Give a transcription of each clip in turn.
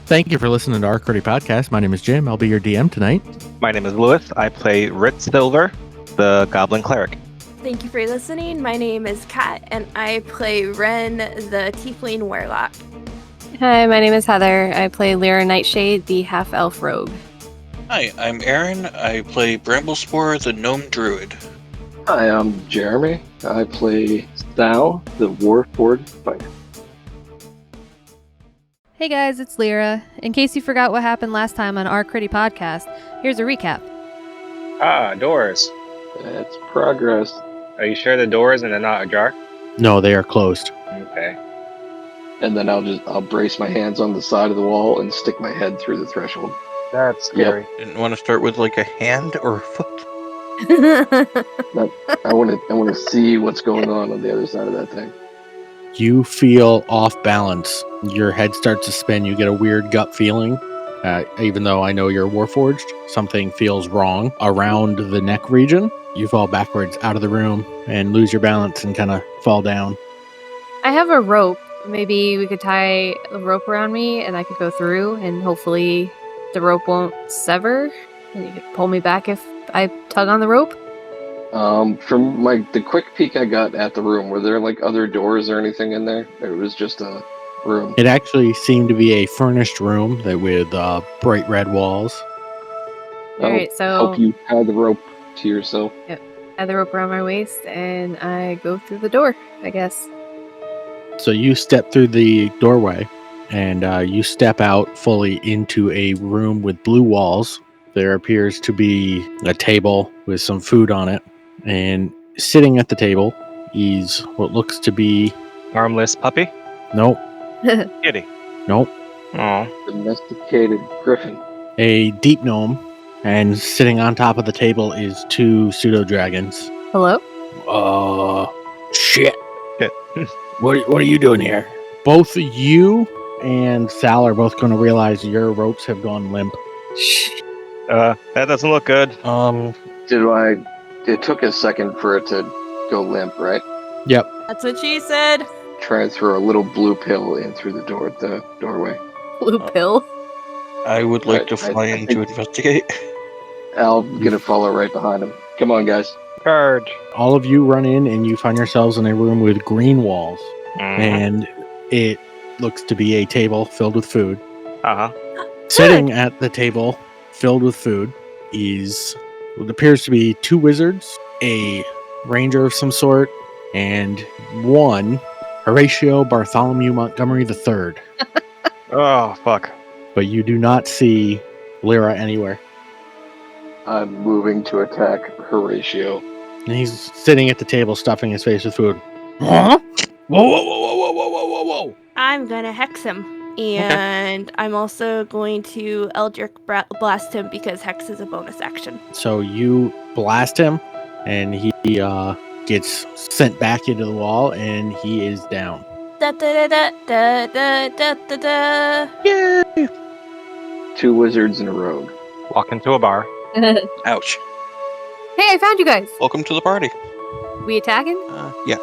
Thank you for listening to our Cruddy Podcast. My name is Jim. I'll be your DM tonight. My name is Lewis. I play Ritz, the Goblin Cleric. Thank you for listening. My name is Kat, and I play Wren the Tiefling Warlock. Hi, my name is Heather. I play Lyra the Half-Elf Rogue. Hi, I'm Aaron. I play Bramblespore the Gnome Druid. Hi, I'm Jeremy. I play Sal the Warforged Fighter. Hey guys, it's Lyra. In case you forgot what happened last time on our Cruddy Podcast, here's a recap. Doors. That's progress. Are you sure the doors and they're not ajar? No, they are closed. Okay. And then I'll brace my hands on the side of the wall and stick my head through the threshold. That's scary. Didn't want to start with like a hand or a foot. I want to see what's going on the other side of that thing. You feel off balance. Your head starts to spin. You get a weird gut feeling. Even though I know you're Warforged, something feels wrong around the neck region. You fall backwards out of the room and lose your balance and kind of fall down. I have a rope. Maybe we could tie a rope around me and I could go through and hopefully the rope won't sever and you could pull me back if I tug on the rope. From the quick peek I got at the room, were there like other doors or anything in there? Or it was just a room? It actually seemed to be a furnished room with bright red walls. Alright, so help you tie the rope to yourself. Yep. I have the rope around my waist and I go through the door, I guess. So you step through the doorway and you step out fully into a room with blue walls. There appears to be a table with some food on it. And sitting at the table is what looks to be... Armless puppy? Nope. Kitty? Nope. Aw. Domesticated griffin. A deep gnome. And sitting on top of the table is two pseudo-dragons. Hello? Shit. Shit. What are you doing here? Both you and Sal are both going to realize your ropes have gone limp. That doesn't look good. It took a second for it to go limp, right? Yep. That's what she said. Transfer a little blue pill in through the doorway. Blue pill. I would like Right, to fly I in to think- investigate. I'm gonna follow right behind him. Come on, guys. Charge. All of you run in and you find yourselves in a room with green walls. And it looks to be a table filled with food. Uh-huh. Sitting at the table filled with food is what appears to be two wizards, a ranger of some sort, and one Horatio Bartholomew Montgomery III. Oh, fuck. But you do not see Lyra anywhere. I'm moving to attack Horatio. And he's sitting at the table stuffing his face with food. Huh? Whoa, whoa, whoa, whoa, whoa, whoa, whoa, whoa, whoa. I'm gonna hex him. And I'm also going to Eldritch Blast him because hex is a bonus action. So you blast him, and he gets sent back into the wall, and he is down. Da da da da da da da da. Yay! 2 wizards and a rogue. Walk into a bar. Ouch. Hey, I found you guys. Welcome to the party. We attacking? Yeah.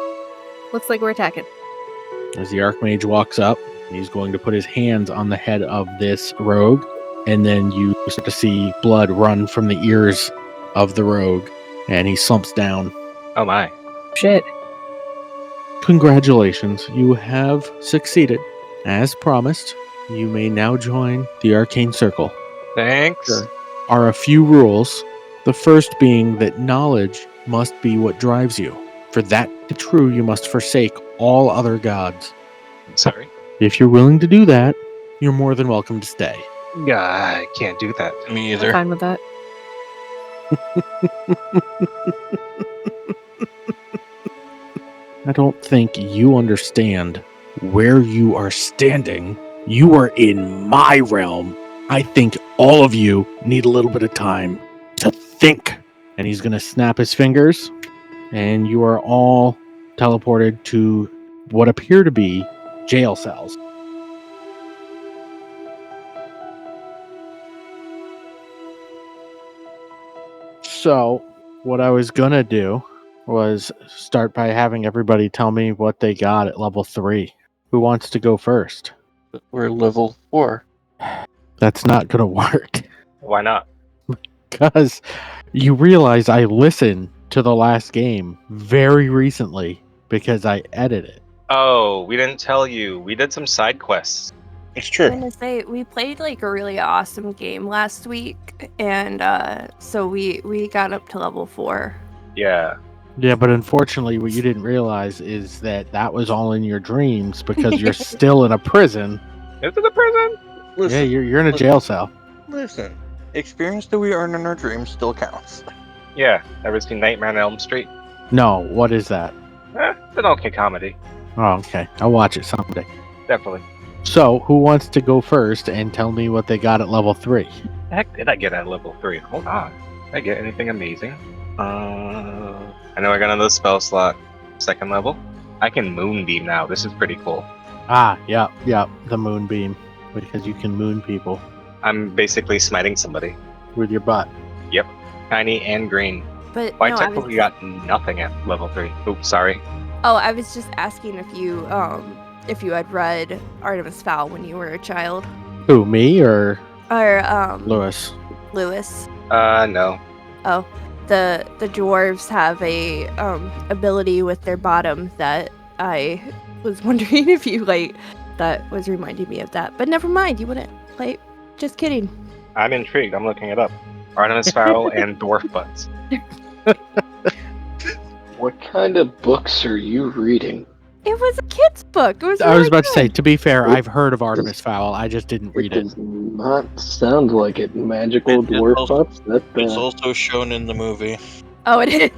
Looks like we're attacking. As the Archmage walks up, he's going to put his hands on the head of this rogue, and then you start to see blood run from the ears of the rogue, and he slumps down. Oh, my. Shit. Congratulations, you have succeeded. As promised, you may now join the Arcane Circle. Thanks. There are a few rules, the first being that knowledge must be what drives you. For that to be true, you must forsake all other gods. Sorry. If you're willing to do that, you're more than welcome to stay. Yeah, I can't do that. Me I'm either. fine with that. I don't think you understand where you are standing. You are in my realm. I think all of you need a little bit of time to think. And he's going to snap his fingers, and you are all teleported to what appear to be jail cells. So, what I was going to do was start by having everybody tell me what they got at level 3. Who wants to go first? We're level 4. That's not going to work. Why not? Because you realize I listened to the last game very recently because I edited it. Oh, we didn't tell you. We did some side quests. It's I'm true. gonna say we played like a really awesome game last week, and so we got up to level 4. Yeah. Yeah, but unfortunately, what you didn't realize is that was all in your dreams because you're still in a prison. Is it a prison? Listen, Yeah, you're in a jail cell. Listen, experience that we earn in our dreams still counts. Yeah. Ever seen Nightmare on Elm Street? No, what is that? It's an okay comedy. Oh, okay. I'll watch it someday. Definitely. So, who wants to go first and tell me what they got at level 3? The heck did I get at level 3? Hold on. Did I get anything amazing? I know I got another spell slot. 2nd level. I can Moonbeam now. This is pretty cool. Ah, yep, the moonbeam. Because you can moon people I'm basically smiting somebody. with your butt. Tiny and green. But I no, technically got nothing at level 3. Oops, sorry. Oh, I was just asking if you had read Artemis Fowl when you were a child, Who, me or or Lewis? Lewis. No. Oh, the dwarves have a ability with their bottom that I was wondering if you like. That was reminding me of that. But never mind, you wouldn't play. Just kidding. I'm intrigued. I'm looking it up. Artemis Fowl and Dwarf Butts. What kind of books are you reading? It was a kid's book. It was. I was really about to say, good. to be fair, I've heard of Artemis Fowl. I just didn't read it. Does not sound like it. Magical It's dwarf also- butts? That, It's also shown in the movie. Oh, it is.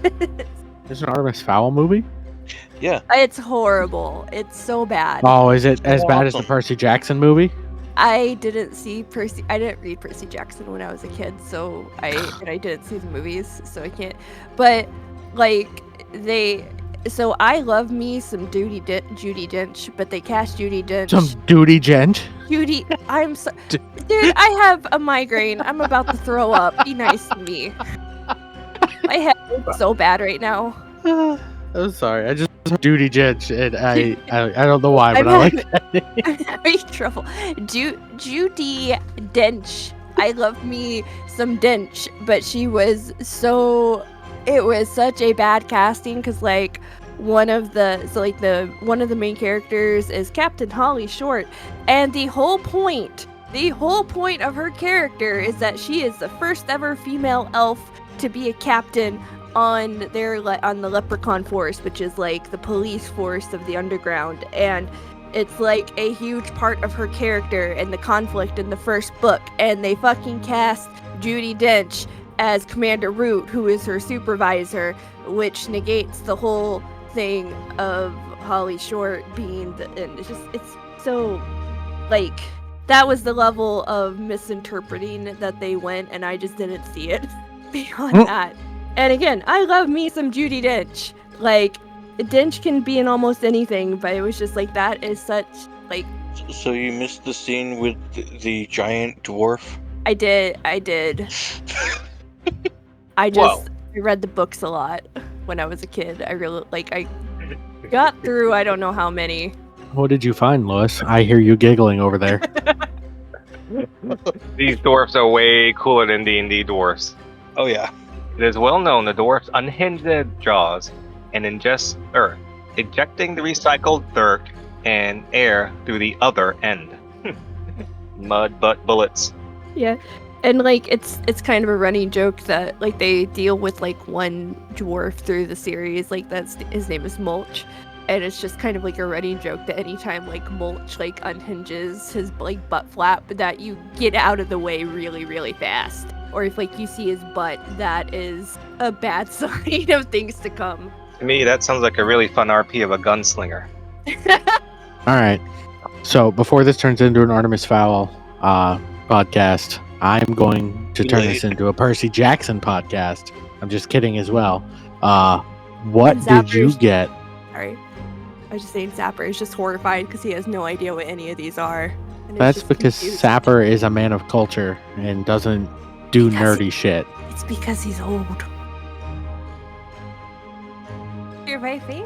There's an Artemis Fowl movie? Yeah. It's horrible. It's so bad. Oh, is it as bad as the Awesome. Percy Jackson movie? I didn't read Percy Jackson when I was a kid, so I didn't see the movies, so I can't. But like so I love me some Judi Dench, but they cast Judi Dench. Some duty gent. Judy, I'm so, dude. I have a migraine. I'm about to throw up. Be nice to me. My head is so bad right now. I'm sorry. I just heard duty gent, and I don't know why, but I like that. I'm having trouble. Judy Dench. I love me some Dench, but she was so. It was such a bad casting because like one of the main characters is Captain Holly Short, and the whole point of her character is that she is the first ever female elf to be a captain on the Leprechaun Force, which is like the police force of the underground, and it's like a huge part of her character and the conflict in the first book, and they fucking cast Judi Dench as Commander Root, who is her supervisor, which negates the whole thing of Holly Short being and it's so like that was the level of misinterpreting that they went, and I just didn't see it beyond that. And again, I love me some Judi Dench. Like, Dench can be in almost anything, but it was just like that is such like. So you missed the scene with the giant dwarf? I did. I read the books a lot when I was a kid. I got through I don't know how many. What did you find, Lois? I hear you giggling over there. These dwarfs are way cooler than D&D dwarfs. Oh yeah. It is well known the dwarfs unhinge their jaws and ingest earth, ejecting the recycled dirt and air through the other end. Mud butt bullets. Yeah. And like it's kind of a running joke that like they deal with like one dwarf through the series, like his name is Mulch, and it's just kind of like a running joke that anytime like Mulch like unhinges his like butt flap, that you get out of the way really really fast, or if like you see his butt, that is a bad sign of things to come. To me, that sounds like a really fun RP of a gunslinger. All right. So before this turns into an Artemis Fowl podcast, I'm going to turn this into a Percy Jackson podcast. I'm just kidding as well. What did you get? Sorry, I was just saying Sapper is just horrified because he has no idea what any of these are. And it's That's just because confused. Sapper is a man of culture and doesn't do Because nerdy shit. It's because he's old. Your face?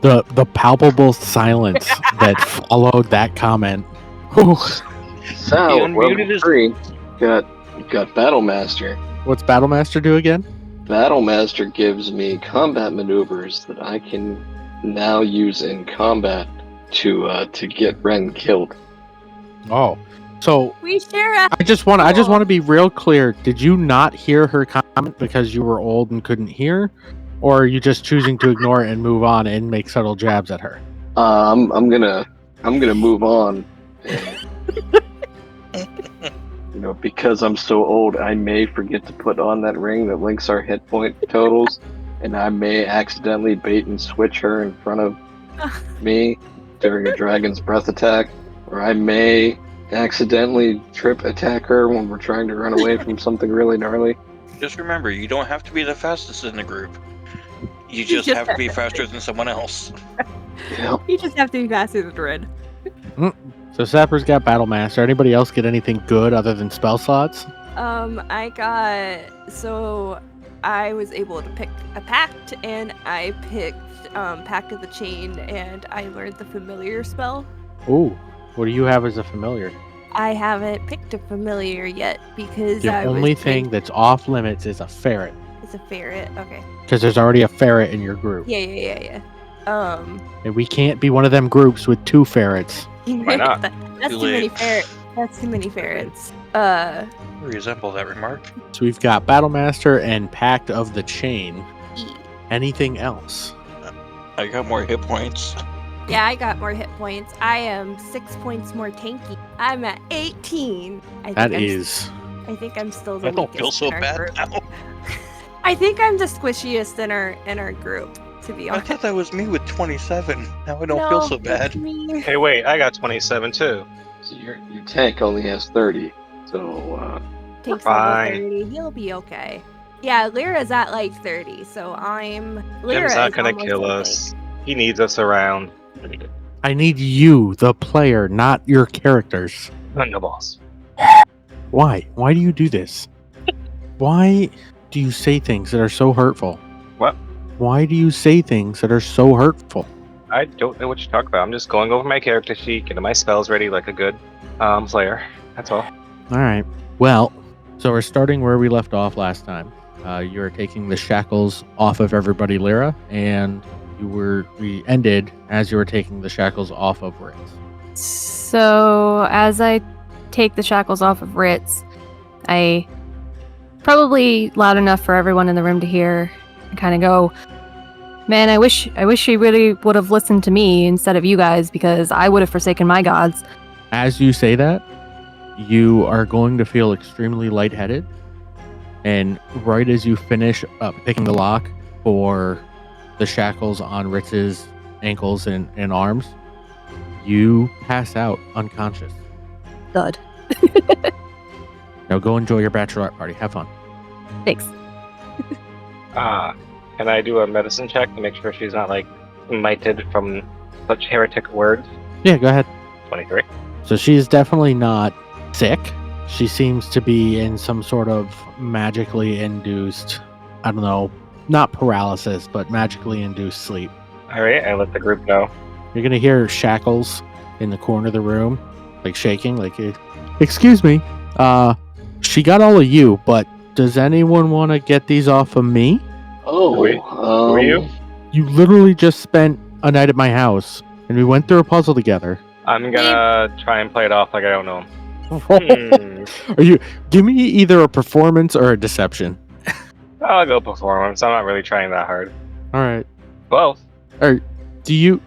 The palpable silence that followed that comment. Whew. Sal, He unmuted level his- 3, got Battlemaster. What's Battlemaster do again? Battlemaster gives me combat maneuvers that I can now use in combat to get Wren killed. Oh, so We share a I just want to be real clear. Did you not hear her comment because you were old and couldn't hear, or are you just choosing to ignore it and move on and make subtle jabs at her? I'm gonna move on. Because I'm so old, I may forget to put on that ring that links our hit point totals, and I may accidentally bait and switch her in front of me during a dragon's breath attack, or I may accidentally trip attack her when we're trying to run away from something really gnarly. Just remember, you don't have to be the fastest in the group. You just have to be faster than someone else. Yep. You just have to be faster than Red. So Sapper's got Battlemaster. Anybody else get anything good other than spell slots? I was able to pick a pact, and I picked Pact of the Chain, and I learned the familiar spell. Ooh, what do you have as a familiar? I haven't picked a familiar yet because The only thing that's off limits is a ferret, is a ferret. Okay. because there's already a ferret in your group. Yeah. And we can't be one of them groups with 2 ferrets. Why not? That's Too too many late. ferrets. That's too many ferrets. Resemble that remark. So we've got Battlemaster and Pact of the Chain. E. Anything else? I got more hit points. Yeah, I got more hit points. I am 6 points more tanky. I'm at 18. I think I'm still the I don't feel weakest so in our bad group. now. I think I'm the squishiest in our group, to be I honest. thought that was me with 27. Now I don't No, feel so it's bad. me. Hey, wait, I got 27 too. So your tank only has 30. So Tank's Fine. level 30. He'll be okay. Yeah, Lyra's at like 30, so Lyra Jim's not is gonna almost kill a us. He needs us around. I need you, the player, not your characters. I'm the boss. Why? Why do you do this? Why do you say things that are so hurtful? What? Why do you say things that are so hurtful? I don't know what you're talking about. I'm just going over my character sheet, getting my spells ready like a good player. That's all. All right. Well, so we're starting where we left off last time. You were taking the shackles off of everybody, Lyra, and we ended as you were taking the shackles off of Ritz. So as I take the shackles off of Ritz, I probably loud enough for everyone in the room to hear and kind of go, man, I wish she really would have listened to me instead of you guys, because I would have forsaken my gods. As you say that, you are going to feel extremely lightheaded. And right as you finish up picking the lock for the shackles on Ritz's ankles and arms, you pass out unconscious. Thud. Now go enjoy your bachelorette party. Have fun. Thanks. Can I do a medicine check to make sure she's not like mited from such heretic words? Yeah, go ahead. 23. So she's definitely not sick. She seems to be in some sort of magically induced, I don't know, not paralysis, but magically induced sleep. Alright, I let the group know. You're going to hear shackles in the corner of the room, like shaking, like, excuse me, she got all of you, but does anyone want to get these off of me? Who are you? You literally just spent a night at my house, and we went through a puzzle together. I'm gonna try and play it off like I don't know him. Are you? Give me either a performance or a deception. I'll go performance. I'm not really trying that hard. All right. Both. Do you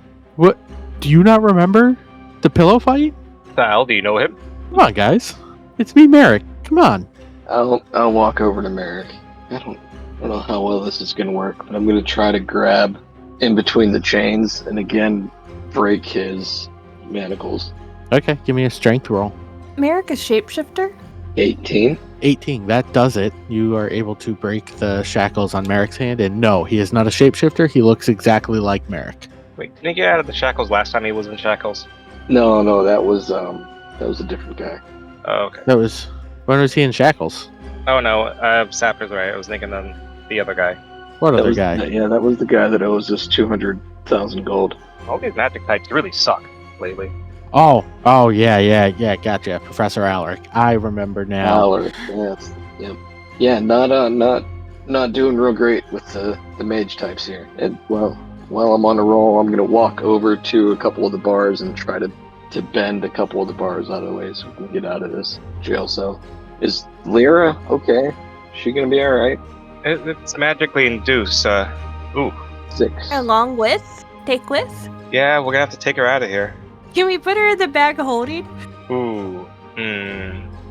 not remember the pillow fight? Sal, do you know him? Come on, guys. It's me, Merrick. Come on. I'll walk over to Merrick. I don't know how well this is going to work, but I'm going to try to grab in between the chains and again break his manacles. Okay, give me a strength roll. Merrick is shapeshifter? 18. 18. That does it. You are able to break the shackles on Merrick's hand, and no, he is not a shapeshifter. He looks exactly like Merrick. Wait, didn't he get out of the shackles last time he was in shackles? No, that was a different guy. Oh, okay. When was he in shackles? Oh no, Sapper's right. I was thinking the other guy. What That other was, guy? Yeah, that was the guy that owes us 200,000 gold. All these magic types really suck lately. Oh, yeah, gotcha. Professor Alaric. I remember now. Alaric, yes. Yep. Yeah, not doing real great with the mage types here. And well, while I'm on a roll, I'm gonna walk over to a couple of the bars and try to bend a couple of the bars out of the way so we can get out of this jail cell. Is Lyra okay? Is she gonna be alright? It's magically induced. 6. Along with? Take with? Yeah, we're gonna have to take her out of here. Can we put her in the bag of holding? Ooh.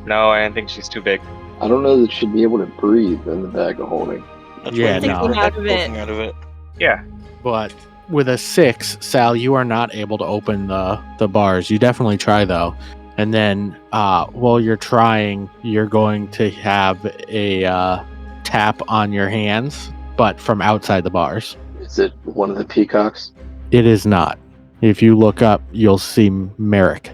No, I don't think she's too big. I don't know that she'd be able to breathe in the bag of holding. That's Yeah, why no. we're Out of it. poking out of it. Yeah. But with a 6, Sal, you are not able to open the bars. You definitely try, though. And then while you're trying, you're going to have a tap on your hands, but from outside the bars. Is it one of the peacocks? It is not. If you look up, you'll see Merrick.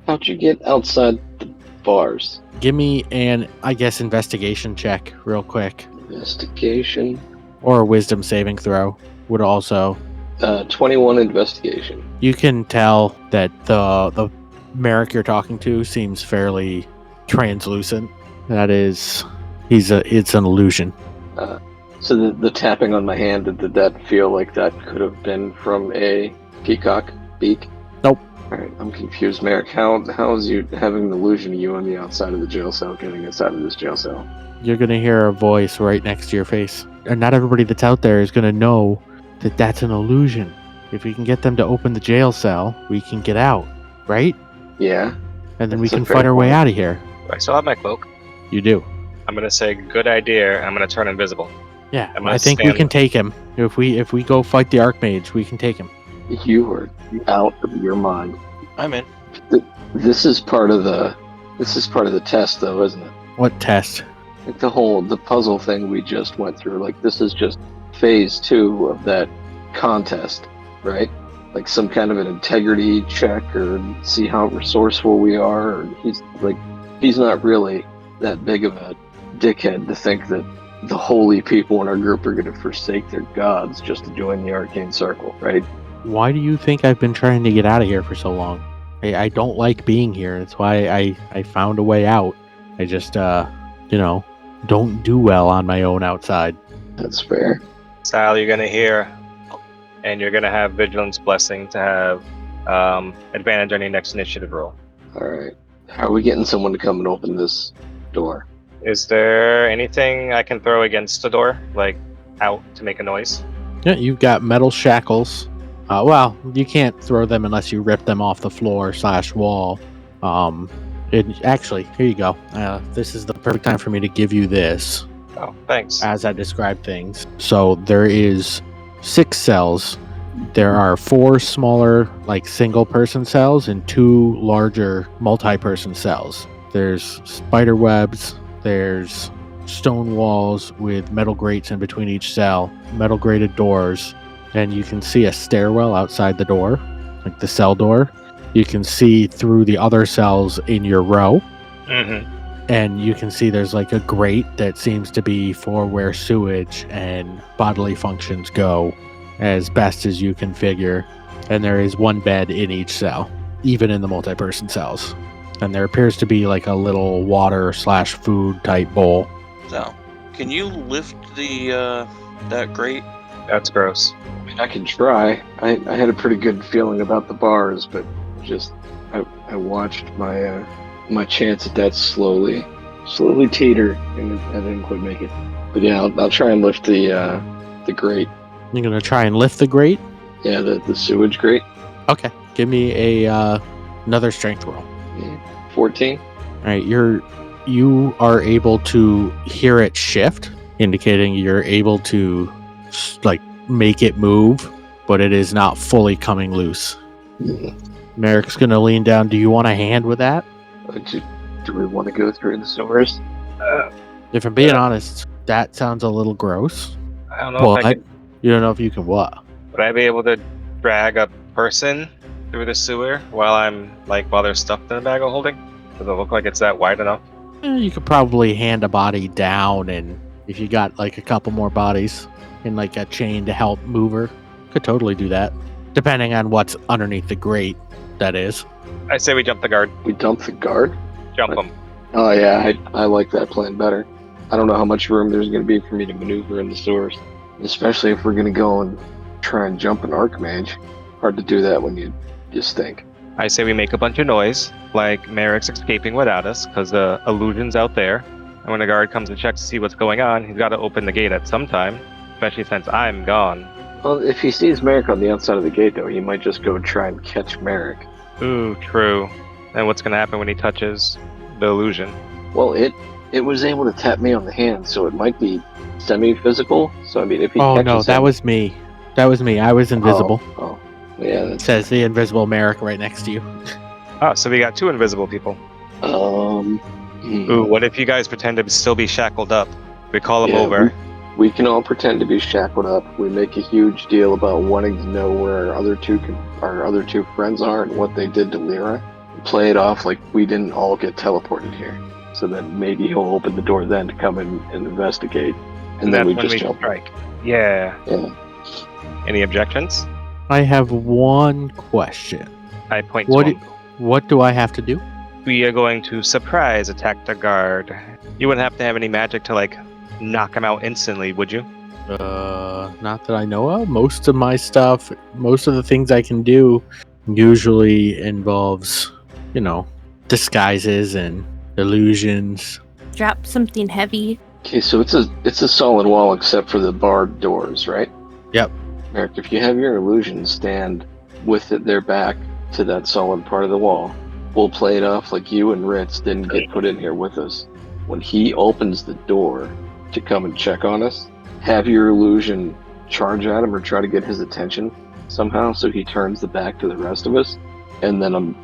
How'd you get outside the bars? Give me an, I guess, investigation check real quick. Investigation. Or a wisdom saving throw would also. 21 investigation. You can tell that the Merrick you're talking to seems fairly translucent. That is, it's an illusion. So the tapping on my hand, did that feel like that could have been from a peacock beak? Nope. Alright, I'm confused, Merrick. How is you having an illusion of you on the outside of the jail cell getting us out of this jail cell? You're going to hear a voice right next to your face. And not everybody that's out there is going to know that that's an illusion. If we can get them to open the jail cell, we can get out, right? Yeah. And then we That's a can fair fight our way point. out of here. Do I still have my cloak? You do. I'm gonna say good idea. I'm gonna turn invisible. Yeah, I'm gonna I think we stand- can take him. If we go fight the Archmage, we can take him. You are out of your mind. I'm in. This is part of the test, though, isn't it? What test? Like the puzzle thing we just went through. Like, this is just phase 2 of that contest, right? Like some kind of an integrity check, or see how resourceful we are. Or he's not really that big of a dickhead to think that the holy people in our group are going to forsake their gods just to join the arcane circle, right? Why do you think I've been trying to get out of here for so long? I don't like being here. That's why I found a way out. I just, don't do well on my own outside. That's fair. Sal, you're gonna hear, and you're gonna have Vigilance Blessing to have advantage on your next initiative roll. All right. How are we getting someone to come and open this door? Is there anything I can throw against the door, like out to make a noise? Yeah, you've got metal shackles. Well, you can't throw them unless you rip them off the floor / wall. Actually, here you go. This is the perfect time for me to give you this Oh, thanks. as I describe things. So there is 6 cells. There are 4 smaller, like single-person cells and 2 larger multi-person cells. There's spider webs. There's stone walls with metal grates in between each cell, metal grated doors, and you can see a stairwell outside the door, like the cell door. You can see through the other cells in your row, and you can see there's like a grate that seems to be for where sewage and bodily functions go as best as you can figure. And there is 1 bed in each cell, even in the multi-person cells. And there appears to be like a little water / food type bowl. So, can you lift the that grate? That's gross. I mean, I can try. I had a pretty good feeling about the bars, but just I watched my chance at that slowly teeter, and I didn't quite make it. But yeah, I'll try and lift the grate. You're gonna try and lift the grate? Yeah, the sewage grate. Okay. Give me a another strength roll. 14. All right, you are able to hear it shift, indicating you're able to like make it move, but it is not fully coming loose. Merrick's gonna lean down. Do you want a hand with that? Do we want to go through the sewers? If I'm being honest, that sounds a little gross. I don't know if I could, You don't know if you can what? would I be able to drag a person through the sewer while they're stuffed in a bag of holding? Does it look like it's that wide enough? You could probably hand a body down, and if you got like a couple more bodies in like a chain to help move her, could totally do that. Depending on what's underneath the grate. that is. I say we jump the guard. We dump the guard? Jump them. Oh yeah, I like that plan better. I don't know how much room there's going to be for me to maneuver in the sewers, especially if we're going to go and try and jump an Archmage. Hard to do that when you just think. I say we make a bunch of noise, like Merrick's escaping without us, because the illusion's out there. And when the guard comes and checks to see what's going on, he's got to open the gate at some time, especially since I'm gone. Well, if he sees Merrick on the outside of the gate, though, he might just go try and catch Merrick. Ooh, true. And what's going to happen when he touches the illusion? Well, it was able to tap me on the hand, so it might be semi-physical. So, I mean, if he Oh catches no, that him- was me. That was me. I was invisible. Oh, yeah. It says the invisible Merrick right next to you. Oh, so we got 2 invisible people. Ooh, what if you guys pretend to still be shackled up? We call them Yeah, over. We can all pretend to be shackled up. We make a huge deal about wanting to know where our other two friends are and what they did to Lyra. Play it off like we didn't all get teleported here. So then maybe he'll open the door then to come in and investigate. And then that's we when just we jump. strike. Yeah. Yeah. Any objections? I have one question. I point What to do- him. What do I have to do? We are going to surprise attack the guard. You wouldn't have to have any magic to, like, knock him out instantly, would you? Not that I know of. Most of my stuff, most of the things I can do usually involves, disguises and illusions. Drop something heavy. Okay, so it's a solid wall except for the barred doors, right? Yep. Merrick, if you have your illusion stand with their back to that solid part of the wall, we'll play it off like you and Ritz didn't get put in here with us. When he opens the door to come and check on us, have your illusion charge at him or try to get his attention somehow so he turns the back to the rest of us, and then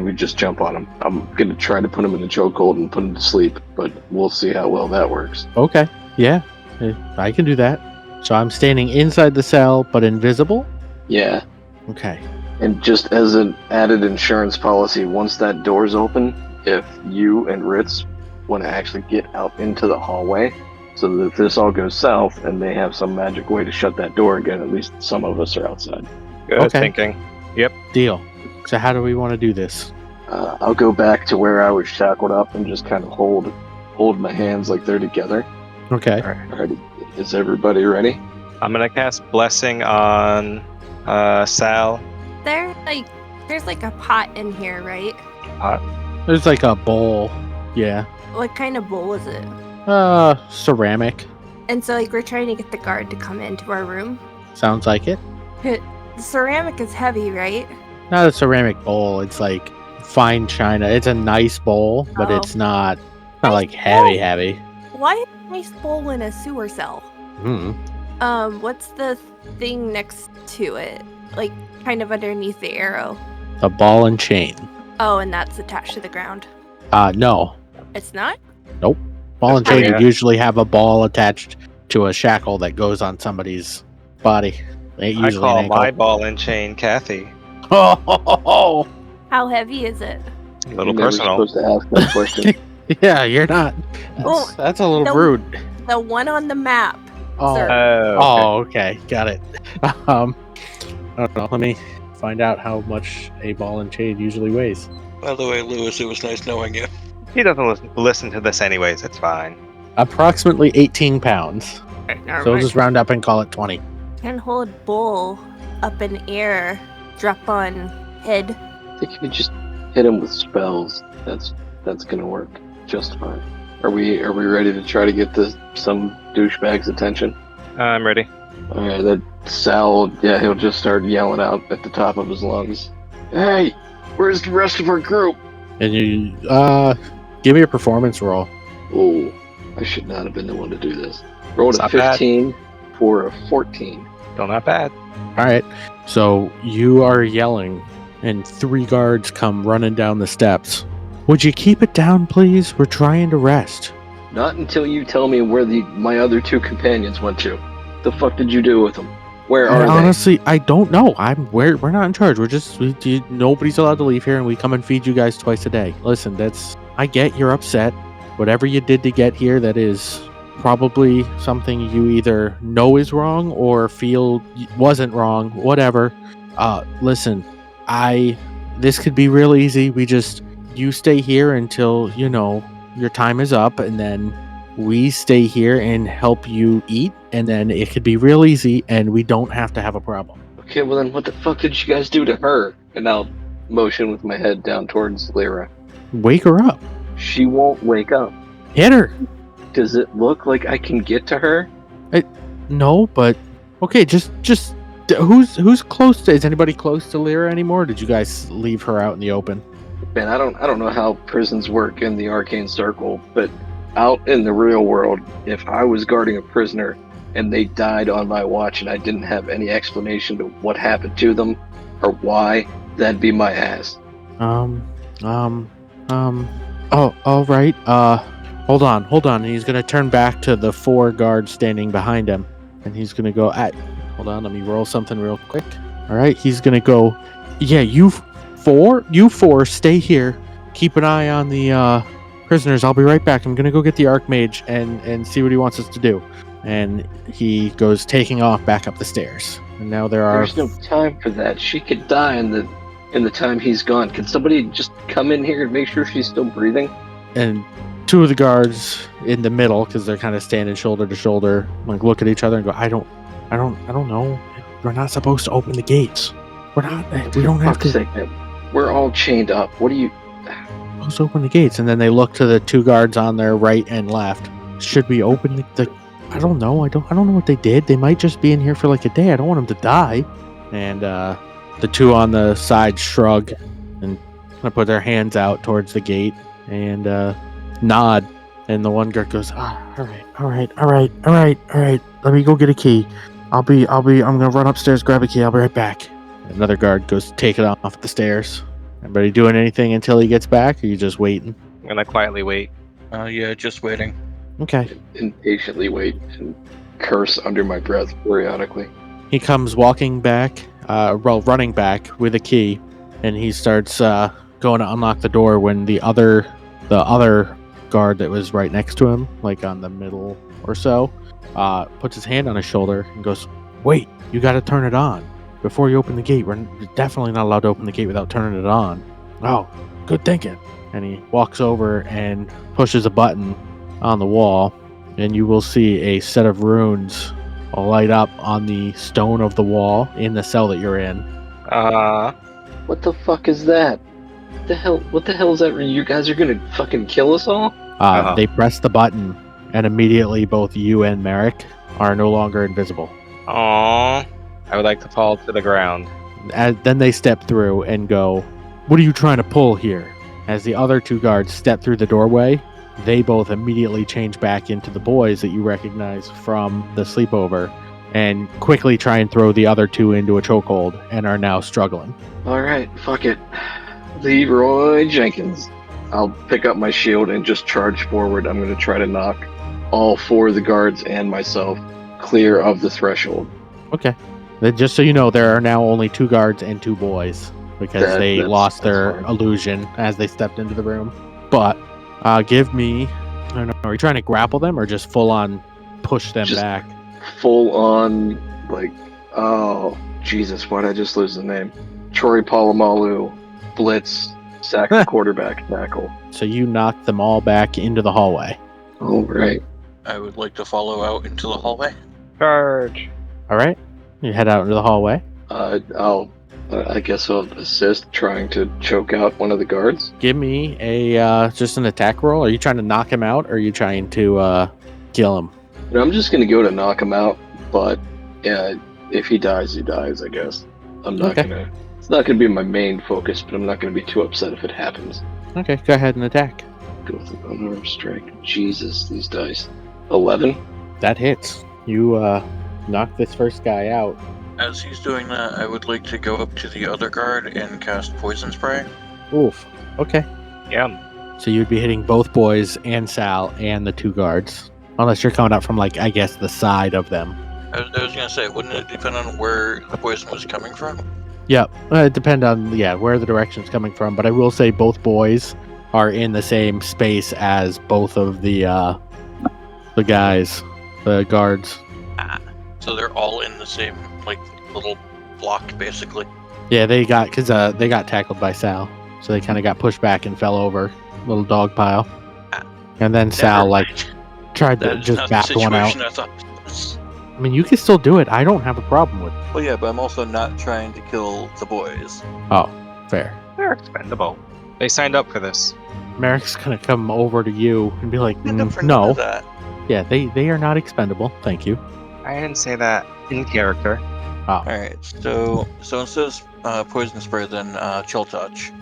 we just jump on him. I'm going to try to put him in a chokehold and put him to sleep, but we'll see how well that works. Okay. Yeah, I can do that. So I'm standing inside the cell, but invisible? Yeah. Okay. And just as an added insurance policy, once that door's open, if you and Ritz want to actually get out into the hallway, so that if this all goes south and they have some magic way to shut that door again, at least some of us are outside. Good Okay. thinking. Deal. So how do we want to do this? I'll go back to where I was shackled up and just kind of hold my hands like they're together. Okay. All right, is everybody ready? I'm going to cast Blessing on Sal. There's like a pot in here, right? There's like a bowl. Yeah. What kind of bowl is it? Ceramic. And so we're trying to get the guard to come into our room. Sounds like it. The ceramic is heavy, right? Not a ceramic bowl. It's like fine china. It's a nice bowl, but Oh. it's not like heavy. Why a nice bowl in a sewer cell? What's the thing next to it? Like kind of underneath the arrow. A ball and chain. Oh, and that's attached to the ground. No. It's not? Ball and That's chain pretty would usually have a ball attached to a shackle that goes on somebody's body. Ain't I usually call an ankle. my ball and chain Kathy. Oh, How heavy is it? A little You're never personal. supposed to ask that question. yeah, you're not. Well, That's a little the- rude. The one on the map. Oh, sir. oh, okay, got it. I don't know. Let me find out how much a ball and chain usually weighs. By the way, Lewis, it was nice knowing you. He doesn't listen to this anyways. It's fine. Approximately 18 pounds. So we'll just round up and call it 20. Can hold bull up in air, drop on head. I think if you just hit him with spells, that's gonna work just fine. Are we ready to try to get some douchebag's attention? I'm ready. Alright, that Sal, he'll just start yelling out at the top of his lungs. Hey, where's the rest of our group? And you, give me a performance roll. Oh, I should not have been the one to do this. Rolled It's a not bad. 15 for a 14. Still not bad. All right. So you are yelling, and 3 guards come running down the steps. Would you keep it down, please? We're trying to rest. Not until you tell me where my other 2 companions went to. The fuck did you do with them? Where are they? Honestly, I don't know. We're not in charge. Nobody's allowed to leave here, and we come and feed you guys twice a day. Listen, I get you're upset. Whatever you did to get here, that is probably something you either know is wrong or feel wasn't wrong. Whatever. Listen, I this could be real easy. You stay here until, your time is up, and then we stay here and help you eat, and then it could be real easy, and we don't have to have a problem. Okay, well then what the fuck did you guys do to her? And I'll motion with my head down towards Lyra. Wake her up. She won't wake up. Hit her. Does it look like I can get to her? No, but okay, just who's close to? Is anybody close to Lyra anymore? Or did you guys leave her out in the open? Man, I don't know how prisons work in the Arcane Circle, but out in the real world, if I was guarding a prisoner and they died on my watch and I didn't have any explanation to what happened to them or why, that'd be my ass. Oh, all right. Hold on. And he's gonna turn back to the 4 guards standing behind him, and he's gonna go hold on, let me roll something real quick. All right, he's gonna go. Yeah, you four, stay here. Keep an eye on the prisoners. I'll be right back. I'm gonna go get the Archmage and see what he wants us to do. And he goes taking off back up the stairs. And now There's no time for that. She could die in the time he's gone. Can somebody just come in here and make sure she's still breathing? And 2 of the guards in the middle, because they're kind of standing shoulder to shoulder, like look at each other and go, I don't know. We're not supposed to open the gates. We don't have to. Sake, man. We're all chained up. What do you? Let's open the gates. And then they look to the 2 guards on their right and left. Should we open the I don't know. I don't know what they did. They might just be in here for like a day. I don't want them to die. And the 2 on the side shrug and kind of put their hands out towards the gate and nod. And the one guard goes, all right. Let me go get a key. I'm gonna run upstairs, grab a key. I'll be right back. Another guard goes to take it off the stairs. Anybody doing anything until he gets back, or are you just waiting? I'm gonna quietly wait. Yeah, just waiting. Okay. Impatiently wait and curse under my breath periodically. He comes walking back, running back with a key, and he starts going to unlock the door when the other guard that was right next to him, like on the middle or so, puts his hand on his shoulder and goes, "Wait, you got to turn it on before you open the gate. We're definitely not allowed to open the gate without turning it on." Oh, good thinking. And he walks over and pushes a button on the wall, and you will see a set of runes light up on the stone of the wall in the cell that you're in. What the fuck is that? What the hell is that? You guys are gonna fucking kill us all? They press the button, and immediately both you and Merrick are no longer invisible. Aww. I would like to fall to the ground. Then they step through and go, "What are you trying to pull here?" As the other 2 guards step through the doorway, they both immediately change back into the boys that you recognize from the sleepover and quickly try and throw the other 2 into a chokehold and are now struggling. Alright, fuck it. Leroy Jenkins. I'll pick up my shield and just charge forward. I'm going to try to knock all 4 of the guards and myself clear of the threshold. Okay. Then just so you know, there are now only 2 guards and 2 boys because they lost their illusion as they stepped into the room. But give me, I don't know, are you trying to grapple them or just full on push them back? Full on, like, oh, Jesus, why'd I just lose the name? Troy Polamalu, blitz, sack the quarterback tackle. So you knock them all back into the hallway. All right. I would like to follow out into the hallway. Charge. All right. You head out into the hallway. I guess I'll assist trying to choke out one of the guards. Give me a just an attack roll. Are you trying to knock him out, or are you trying to kill him? I'm just gonna go to knock him out, but yeah, if he dies, he dies. I guess I'm not gonna. It's not gonna be my main focus, but I'm not gonna be too upset if it happens. Okay, go ahead and attack. Go with an unarmed strike. Jesus, these dice. 11. That hits. You knock this first guy out. As he's doing that, I would like to go up to the other guard and cast poison spray. Oof. Okay. Yeah. So you'd be hitting both boys and Sal and the 2 guards. Unless you're coming up from, like, I guess, the side of them. I was going to say, wouldn't it depend on where the poison was coming from? Yeah, it depends on, where the direction's coming from. But I will say both boys are in the same space as both of the guys, the guards. So they're all in the same, like, little block, basically. Yeah, they got tackled by Sal, so they kind of got pushed back and fell over, little dog pile. And then Sal tried to That is just not the backed one out. situation I thought it was. I mean, you can still do it. I don't have a problem with it. Well, yeah, but I'm also not trying to kill the boys. Oh, fair. They're expendable. They signed up for this. Merrick's gonna come over to you and be like, Stand up for none no. of that. Yeah, they are not expendable. Thank you. I didn't say that in character. Alright, so instead of poison spray, then chill touch.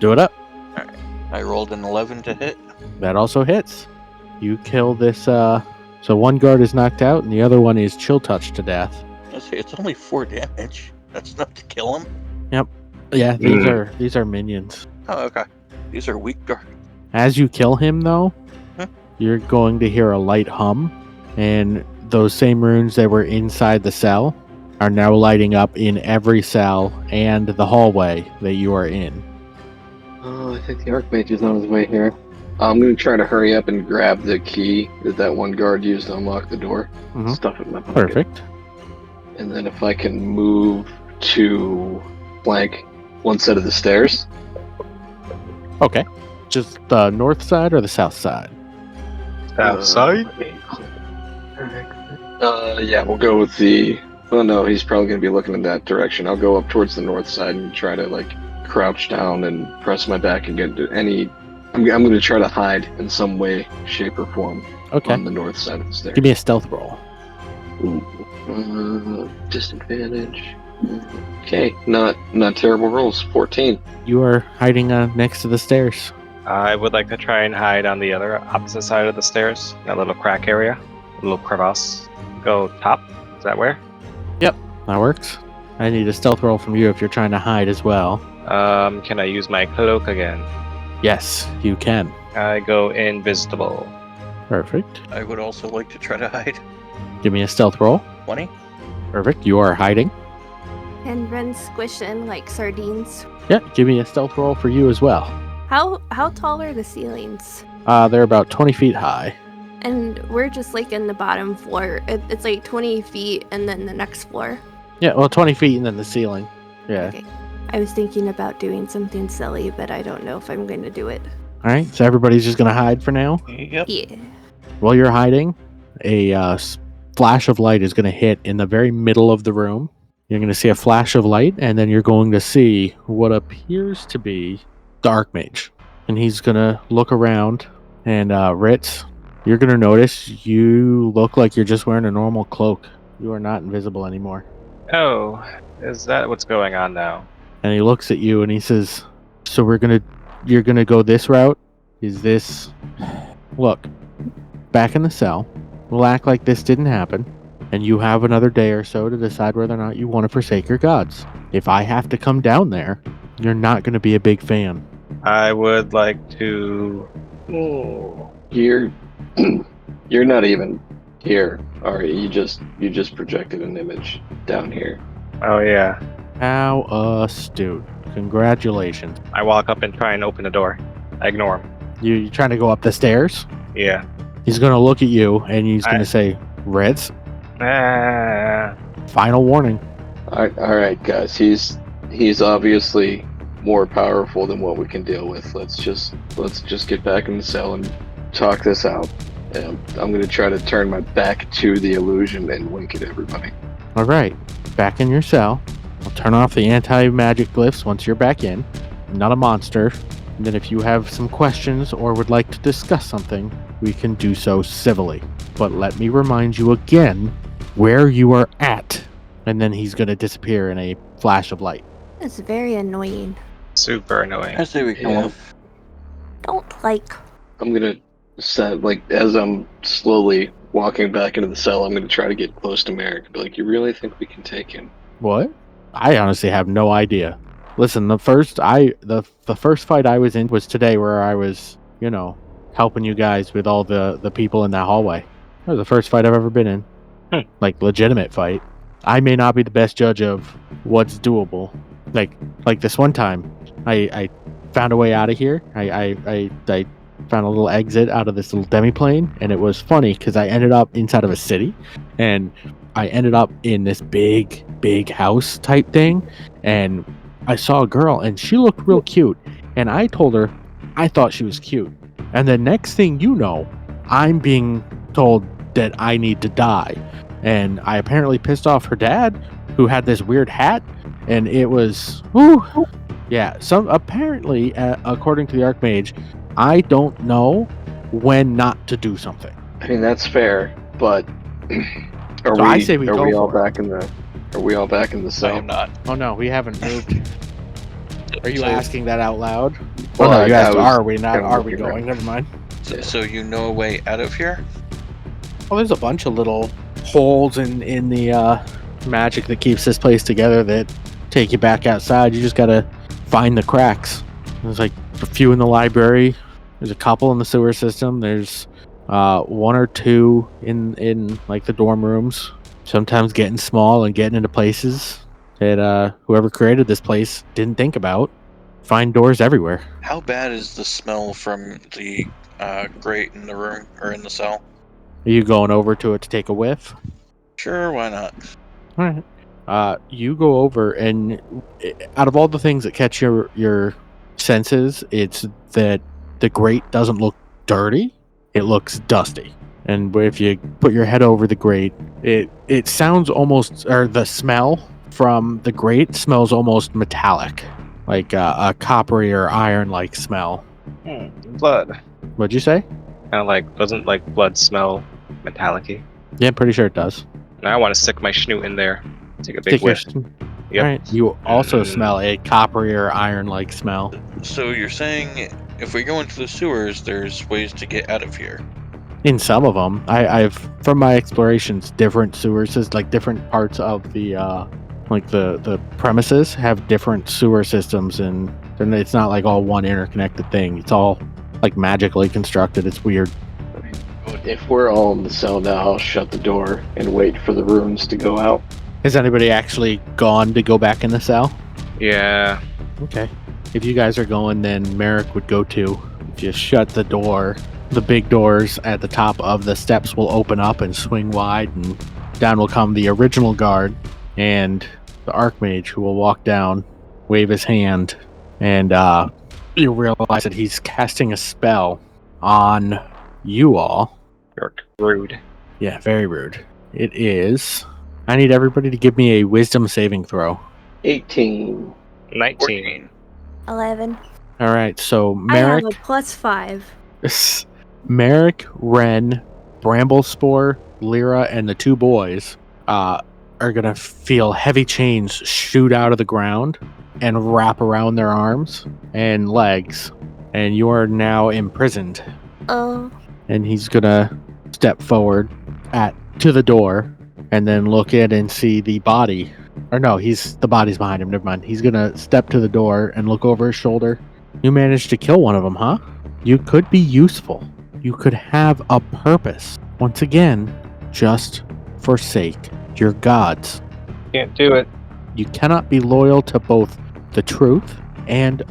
Do it up. I rolled an 11 to hit. That also hits. You kill this, so one guard is knocked out and the other one is chill touched to death. It's only 4 damage. That's enough to kill him. Yeah, these are minions. Oh, okay. These are weak guards. As you kill him, though, Huh? you're going to hear a light hum, and those same runes that were inside the cell are now lighting up in every cell and the hallway that you are in. Oh, I think the Archmage is on his way here. I'm going to try to hurry up and grab the key that one guard used to unlock the door. Mhm. Stuff it in my pocket. Perfect. And then if I can move to flank one set of the stairs. Okay. Just the north side or the south side? Outside? Yeah, we'll go with the... Oh no, he's probably going to be looking in that direction. I'll go up towards the north side and try to, like, crouch down and press my back and get any... I'm going to try to hide in some way, shape, or form Okay. on the north side of the stairs. Give me a stealth roll. Ooh. Disadvantage. Okay, not terrible rolls. 14. You are hiding next to the stairs. I would like to try and hide on the other opposite side of the stairs. That little crack area. A little crevasse. Go top. Is that where? That works. I need a stealth roll from you if you're trying to hide as well. Can I use my cloak again? Yes, you can. I go invisible. Perfect. I would also like to try to hide. Give me a stealth roll. 20? Perfect. You are hiding. And Wren squishing like sardines. Yeah, give me a stealth roll for you as well. How tall are the ceilings? They're about 20 feet high. And we're just like in the bottom floor. It's like 20 feet and then the next floor. Yeah, well, 20 feet and then the ceiling. Yeah. Okay. I was thinking about doing something silly, but I don't know if I'm going to do it. All right, so everybody's just going to hide for now. Yep. Yeah. While you're hiding, a flash of light is going to hit in the very middle of the room. You're going to see a flash of light, and then you're going to see what appears to be the Archmage. And he's going to look around, and Ritz, you're going to notice you look like you're just wearing a normal cloak. You are not invisible anymore. Oh, is that what's going on now? And he looks at you and he says, so you're going to go this route? Is this... Look, back in the cell, we'll act like this didn't happen, and you have another day or so to decide whether or not you want to forsake your gods. If I have to come down there, you're not going to be a big fan. I would like to... You're not even here, are you? You just projected an image down here. Oh, yeah. How astute. Congratulations. I walk up and try and open the door. I ignore him. You trying to go up the stairs? Yeah. He's going to look at you and he's going to say, Ritz, Ah. final warning. All right, guys. He's obviously more powerful than what we can deal with. Let's just get back in the cell and talk this out. And I'm going to try to turn my back to the illusion and wink at everybody. All right, back in your cell. I'll turn off the anti-magic glyphs once you're back in. I'm not a monster. And then if you have some questions or would like to discuss something, we can do so civilly. But let me remind you again where you are at. And then he's going to disappear in a flash of light. It's very annoying. Super annoying. I say we kill him. Don't like. I'm going to set, like, as I'm slowly walking back into the cell, I'm going to try to get close to Merrick and be like, you really think we can take him? What? I honestly have no idea. Listen, the first fight I was in was today, where I was, helping you guys with all the people in that hallway. That was the first fight I've ever been in. Like, legitimate fight. I may not be the best judge of what's doable. Like this one time, I found a way out of here. I found a little exit out of this little demiplane, and it was funny because I ended up inside of a city, and I ended up in this big house type thing, and I saw a girl, and she looked real cute, and I told her I thought she was cute. And the next thing you know, I'm being told that I need to die. And I apparently pissed off her dad, who had this weird hat, and it was, whew, yeah. Apparently, according to the Archmage, I don't know when not to do something. I mean, that's fair, but I say we go all for it. back in the? Are we all back in the I cell? am not. Oh no, we haven't moved. Are you So- asking that out loud? Well, Oh no, you I asked, was are we not? kinda Are we looking going? Never mind. So you know a way out of here? Well, there's a bunch of little holes in the magic that keeps this place together that take you back outside. You just gotta find the cracks. There's like a few in the library. There's a couple in the sewer system. There's one or two in like the dorm rooms. Sometimes getting small and getting into places that whoever created this place didn't think about. Find doors everywhere. How bad is the smell from the grate in the room or in the cell? Are you going over to it to take a whiff? Sure, why not? All right. You go over, and out of all the things that catch your senses, it's that the grate doesn't look dirty; it looks dusty. And if you put your head over the grate, it sounds almost, or the smell from the grate smells almost metallic, like a coppery or iron-like smell. Blood. What'd you say? Kind of like, doesn't like blood smell metallic-y? Yeah, I'm pretty sure it does. I want to stick my schnoot in there. Take a big whiff. Yep. All right. You also smell a coppery or iron-like smell. So you're saying if we go into the sewers, there's ways to get out of here? In some of them, I've from my explorations, different sewer systems, like different parts of the like the premises have different sewer systems, and it's not like all one interconnected thing. It's all like magically constructed. It's weird. If we're all in the cell now, I'll shut the door and wait for the runes to go out. Has anybody actually gone to go back in the cell? Yeah. Okay. If you guys are going, then Merrick would go too. If you shut the door, the big doors at the top of the steps will open up and swing wide, and down will come the original guard and the Archmage, who will walk down, wave his hand, and you realize that he's casting a spell on you all. You're rude. Yeah, very rude. It is. I need everybody to give me a wisdom saving throw. 18. 19. 14. 11. All right, so I have Merrick, a +5. Merrick, Wren, Bramblespore, Lyra, and the two boys are gonna feel heavy chains shoot out of the ground and wrap around their arms and legs, and you are now imprisoned. Oh. And he's gonna step forward to the door and then look in and see the body. Or no, the body's behind him. Never mind. He's gonna step to the door and look over his shoulder. You managed to kill one of them, huh? You could be useful. You could have a purpose. Once again, just forsake your gods. Can't do it. You cannot be loyal to both the truth and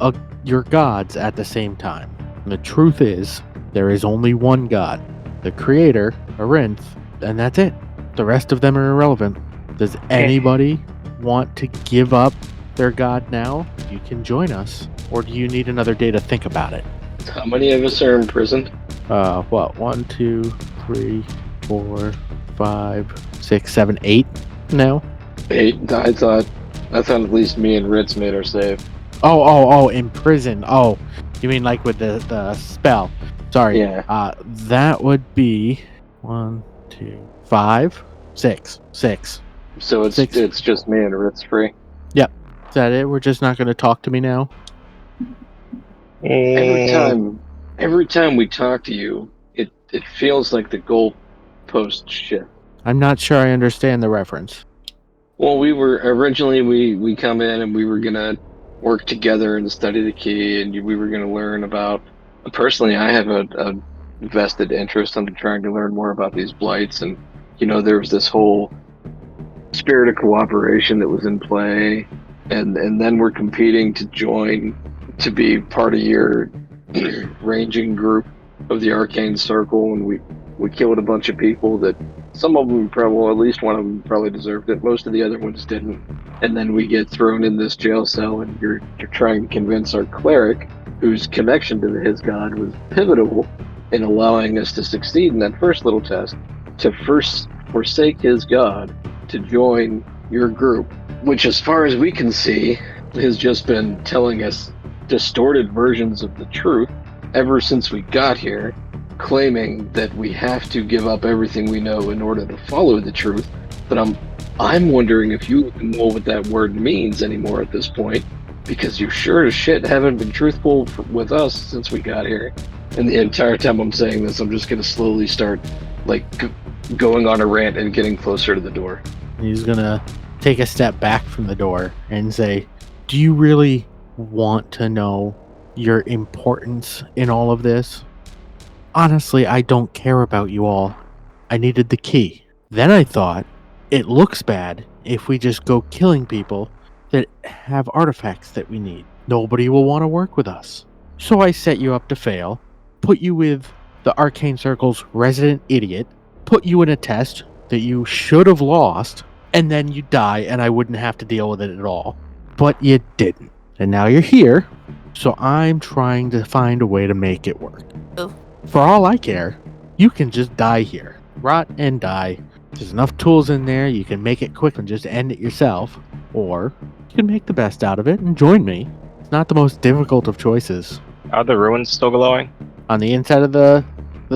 your gods at the same time. And the truth is, there is only one god, the creator, Arinth, and that's it. The rest of them are irrelevant. Does anybody want to give up their god now? You can join us. Or do you need another day to think about it? How many of us are imprisoned? What? 1, 2, 3, 4, 5, 6, 7, 8 now? 8. I thought at least me and Ritz made our save. Oh, imprisoned. Oh, you mean like with the spell. Sorry. Yeah. That would be 1, 2, 5, 6. 6. So it's 6. it's just me and Ritz free. Is that it? We're just not going to talk to me now? Every time we talk to you, it feels like the goalpost shift. I'm not sure I understand the reference. Well, we come in and we were gonna work together and study the key, and we were gonna learn about. Personally, I have a vested interest in trying to learn more about these blights, and there was this whole spirit of cooperation that was in play, and then we're competing to be part of your ranging group of the Arcane Circle, and we We killed a bunch of people that some of them probably, well, at least one of them probably deserved it. Most of the other ones didn't. And then we get thrown in this jail cell, and you're trying to convince our cleric, whose connection to his god was pivotal in allowing us to succeed in that first little test, to first forsake his god to join your group, which, as far as we can see, has just been telling us distorted versions of the truth ever since we got here, claiming that we have to give up everything we know in order to follow the truth. But I'm wondering if you even know what that word means anymore at this point, because you sure as shit haven't been truthful with us since we got here. And the entire time I'm saying this, I'm just going to slowly start, like, going on a rant and getting closer to the door. He's going to take a step back from the door and say, do you really want to know your importance in all of this? Honestly, I don't care about you all. I needed the key. Then I thought, it looks bad if we just go killing people that have artifacts that we need. Nobody will want to work with us. So I set you up to fail, put you with the Arcane Circle's resident idiot, put you in a test that you should have lost, and then you die and I wouldn't have to deal with it at all. But you didn't. And now you're here, so I'm trying to find a way to make it work. Oh. For all I care, you can just die here. Rot and die. There's enough tools in there, you can make it quick and just end it yourself. Or you can make the best out of it and join me. It's not the most difficult of choices. Are the ruins still glowing? On the inside of the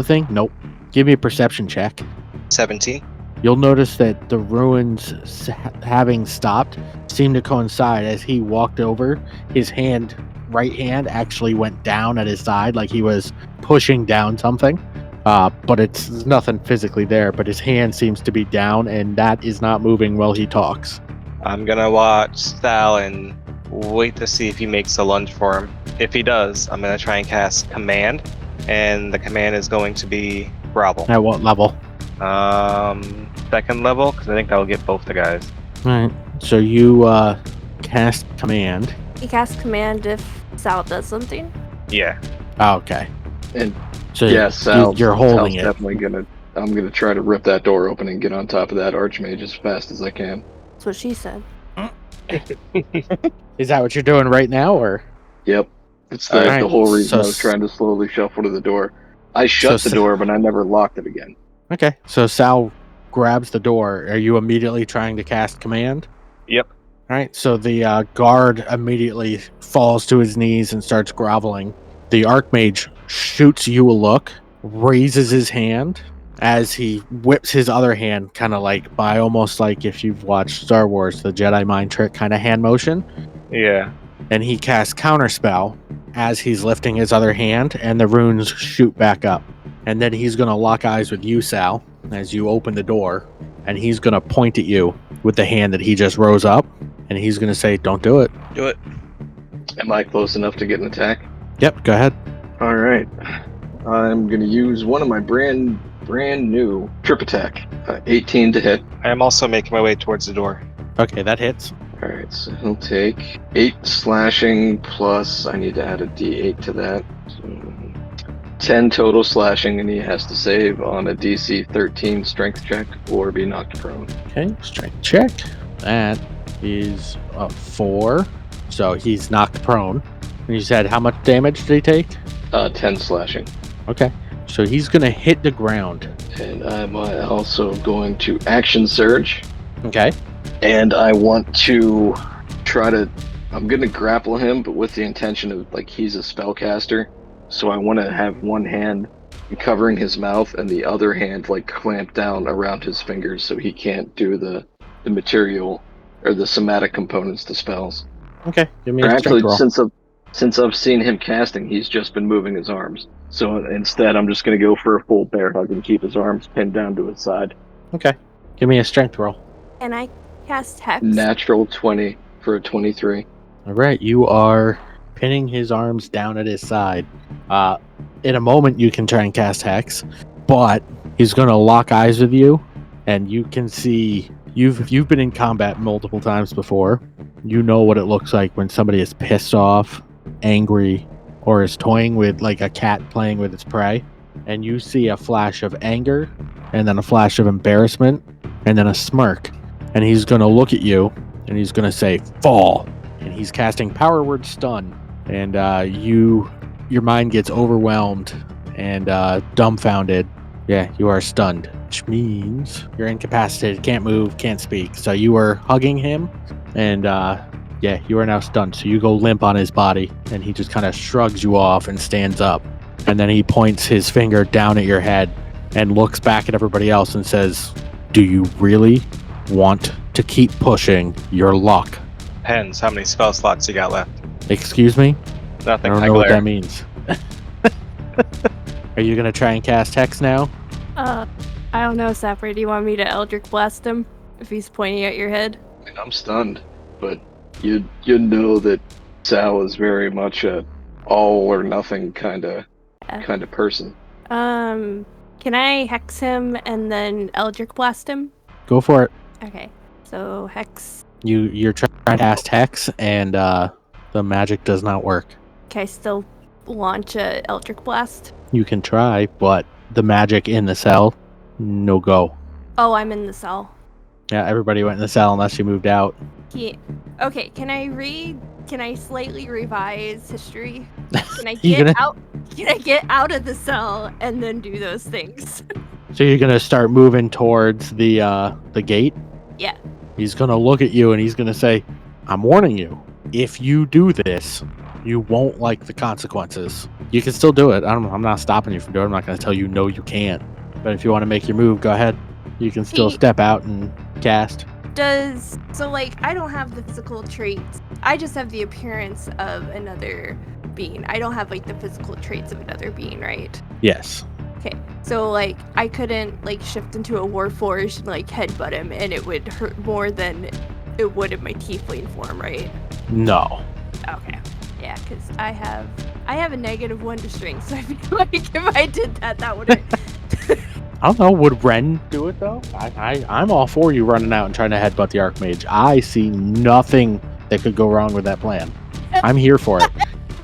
thing? Nope. Give me a perception check. 17. You'll notice that the ruins having stopped seem to coincide as he walked over. His right hand actually went down at his side like he was pushing down something. But there's nothing physically there, but his hand seems to be down and that is not moving while he talks. I'm gonna watch Sal and wait to see if he makes a lunge for him. If he does, I'm gonna try and cast Command, and the command is going to be Grovel. At what level? Second level, because I think that will get both the guys. Alright, so you cast Command. You cast command if Sal does something. Yeah. Oh, okay. And So yeah, Sal, you're holding Sal's it. definitely I'm gonna try to rip that door open and get on top of that archmage as fast as I can. That's what she said. Is that what you're doing right now, or? Yep. It's Alright, the whole reason so I was trying to slowly shuffle to the door. I shut So the door, but I never locked it again. Okay, so Sal grabs the door. Are you immediately trying to cast Command? Yep. Alright, so the guard immediately falls to his knees and starts groveling. The Archmage shoots you a look, raises his hand as he whips his other hand kind of like by almost like if you've watched Star Wars, the Jedi mind trick kind of hand motion. Yeah. And he casts Counterspell as he's lifting his other hand, and the runes shoot back up. And then he's going to lock eyes with you, Sal, as you open the door, and he's going to point at you with the hand that he just rose up, and he's going to say, don't do it. Do it. Am I close enough to get an attack? Yep, go ahead. All right. I'm gonna use one of my brand new trip attack. 18 to hit. I am also making my way towards the door. Okay, that hits. All right, so he'll take 8 slashing plus I need to add a d8 to that. So 10 total slashing, and he has to save on a DC 13 strength check or be knocked prone. Okay, strength check. That is a 4. So he's knocked prone. And you said how much damage did he take? 10 slashing. Okay, so he's going to hit the ground. And I'm also going to action surge. Okay. And I want to I'm going to grapple him, but with the intention of, like, he's a spellcaster. So I want to have one hand covering his mouth and the other hand, like, clamped down around his fingers so he can't do the material or the somatic components to spells. Okay, give me Or a actually, strength roll. since I've seen him casting, he's just been moving his arms. So instead, I'm just going to go for a full bear hug and keep his arms pinned down to his side. Okay, give me a strength roll. And I cast Hex. Natural 20 for a 23. All right, you are pinning his arms down at his side. In a moment, you can try and cast Hex, but he's going to lock eyes with you, and you can see you've been in combat multiple times before. You know what it looks like when somebody is pissed off, angry, or is toying with like a cat playing with its prey. and you see a flash of anger, and then a flash of embarrassment, and then a smirk. And he's going to look at you, and he's going to say, fall. And he's casting Power Word Stun. And your mind gets overwhelmed and dumbfounded. Yeah, you are stunned, which means you're incapacitated, can't move, can't speak. So you are hugging him, and yeah, you are now stunned. So you go limp on his body, and he just kind of shrugs you off and stands up. And then he points his finger down at your head and looks back at everybody else and says, do you really want to keep pushing your luck? Depends how many spell slots you got left. Excuse me? Nothing. I don't know what that means. Are you going to try and cast Hex now? I don't know, Sapper. Do you want me to Eldritch Blast him if he's pointing at your head? I'm stunned, but you know that Sal is very much a all or nothing kind of person. Can I Hex him and then Eldritch Blast him? Go for it. Okay, so Hex. You're trying to cast Hex, and the magic does not work. Can I still launch a Eldritch Blast? You can try, but the magic in the cell, no go. Oh, I'm in the cell. Yeah, everybody went in the cell unless you moved out. Yeah. Okay, can I slightly revise history? Can I get out of the cell and then do those things? So you're gonna start moving towards the gate? Yeah. He's gonna look at you and he's gonna say, I'm warning you. If you do this, you won't like the consequences. You can still do it. I'm not stopping you from doing it. I'm not gonna tell you no, you can't. But if you want to make your move, go ahead. You can still step out and cast. I don't have the physical traits. I just have the appearance of another being. I don't have like the physical traits of another being, right? Yes. Okay. So like I couldn't like shift into a Warforged and like headbutt him and it would hurt more than it would in my tiefling form, right? No. Okay. Yeah, because I have a -1 to strength, so I feel like if I did that, that would I don't know. Would Wren do it though? I'm all for you running out and trying to headbutt the Archmage. I see nothing that could go wrong with that plan. I'm here for it.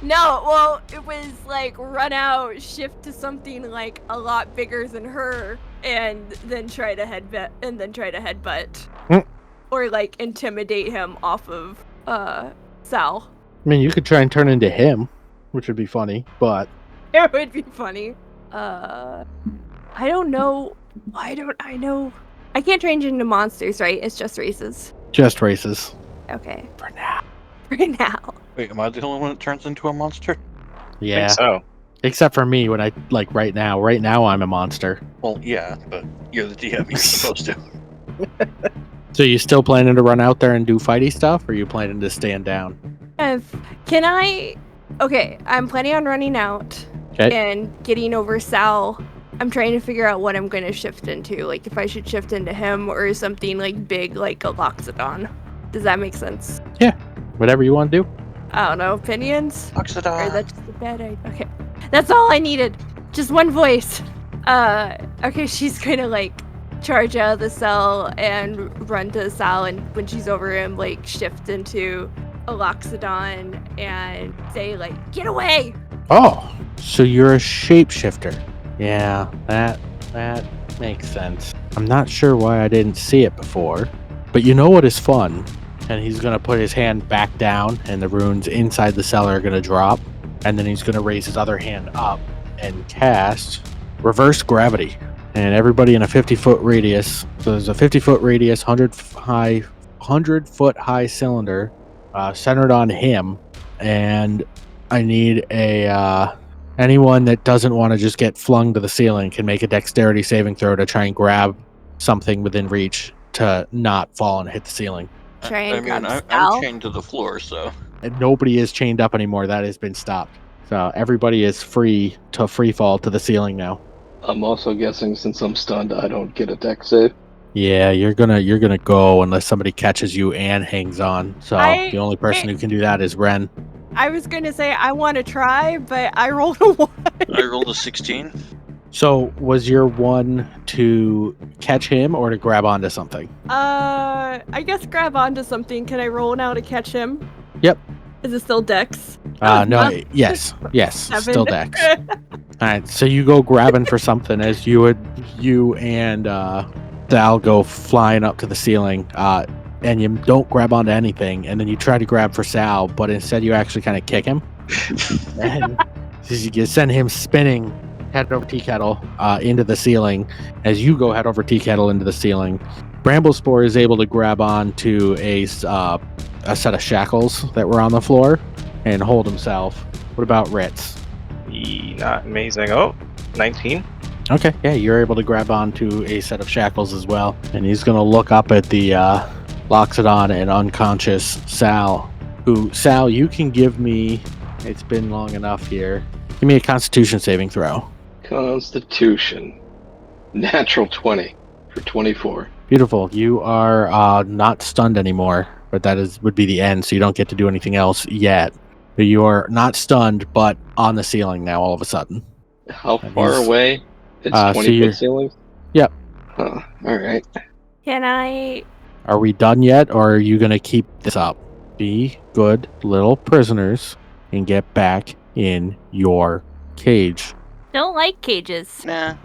No, well, it was like run out, shift to something like a lot bigger than her, and then try to headbutt, or like intimidate him off of Sal. I mean, you could try and turn into him, which would be funny, but It would be funny. I don't know. Why don't I know? I can't change into monsters, right? It's just races. just races. Okay. For now. For now. Wait, am I the only one that turns into a monster? Yeah. I think so. Except for me when I, like, right now. Right now I'm a monster. Well, yeah, but you're the DM. You're supposed to. So you still planning to run out there and do fighty stuff, or are you planning to stand down? Okay, I'm planning on running out and getting over Sal. I'm trying to figure out what I'm going to shift into. Like, if I should shift into him or something, like, big, like a Loxodon. Does that make sense? Yeah. Whatever you want to do. I don't know. Opinions? Or is Loxodon. that just a bad idea? Okay. That's all I needed. Just one voice. Okay, she's going to, like, charge out of the cell and run to Sal, and when she's over him, like, shift into a Loxodon and say, like, get away! Oh, so you're a shapeshifter. Yeah, that makes sense. I'm not sure why I didn't see it before, but you know what is fun? And he's going to put his hand back down, and the runes inside the cellar are going to drop, and then he's going to raise his other hand up and cast Reverse Gravity. And everybody in a 50-foot radius, so there's a 50-foot radius, 100-foot high cylinder centered on him, and I need anyone that doesn't want to just get flung to the ceiling can make a dexterity saving throw to try and grab something within reach to not fall and hit the ceiling. I'm chained to the floor, so. And nobody is chained up anymore. That has been stopped. So everybody is free to free fall to the ceiling now. I'm also guessing since I'm stunned, I don't get a dex save. Yeah, you're gonna go unless somebody catches you and hangs on. So the only person who can do that is Wren. I was gonna say I want to try, but I rolled a 1. I rolled a 16. So was your 1 to catch him or to grab onto something? I guess grab onto something. Can I roll now to catch him? Yep. Is it still dex? No. Yes. 7. Still dex. All right, so you go grabbing for something as you and Sal go flying up to the ceiling, and you don't grab onto anything, and then you try to grab for Sal, but instead you actually kind of kick him, and you send him spinning head over tea kettle into the ceiling. As you go head over tea kettle into the ceiling, Bramblespore is able to grab on to a set of shackles that were on the floor and hold himself. What about Ritz? Not amazing. Oh, 19. Okay, yeah, you're able to grab onto a set of shackles as well. And he's going to look up at the Loxodon and unconscious Sal. Sal, you can give me, it's been long enough here, give me a Constitution saving throw. Constitution. Natural 20 for 24. Beautiful. You are not stunned anymore, but would be the end, so you don't get to do anything else yet. But you are not stunned, but on the ceiling now all of a sudden. How far away? It's 20-foot ceilings? Yep. Huh. Alright. Can I... Are we done yet, or are you going to keep this up? Be good little prisoners and get back in your cage. Don't like cages. Nah.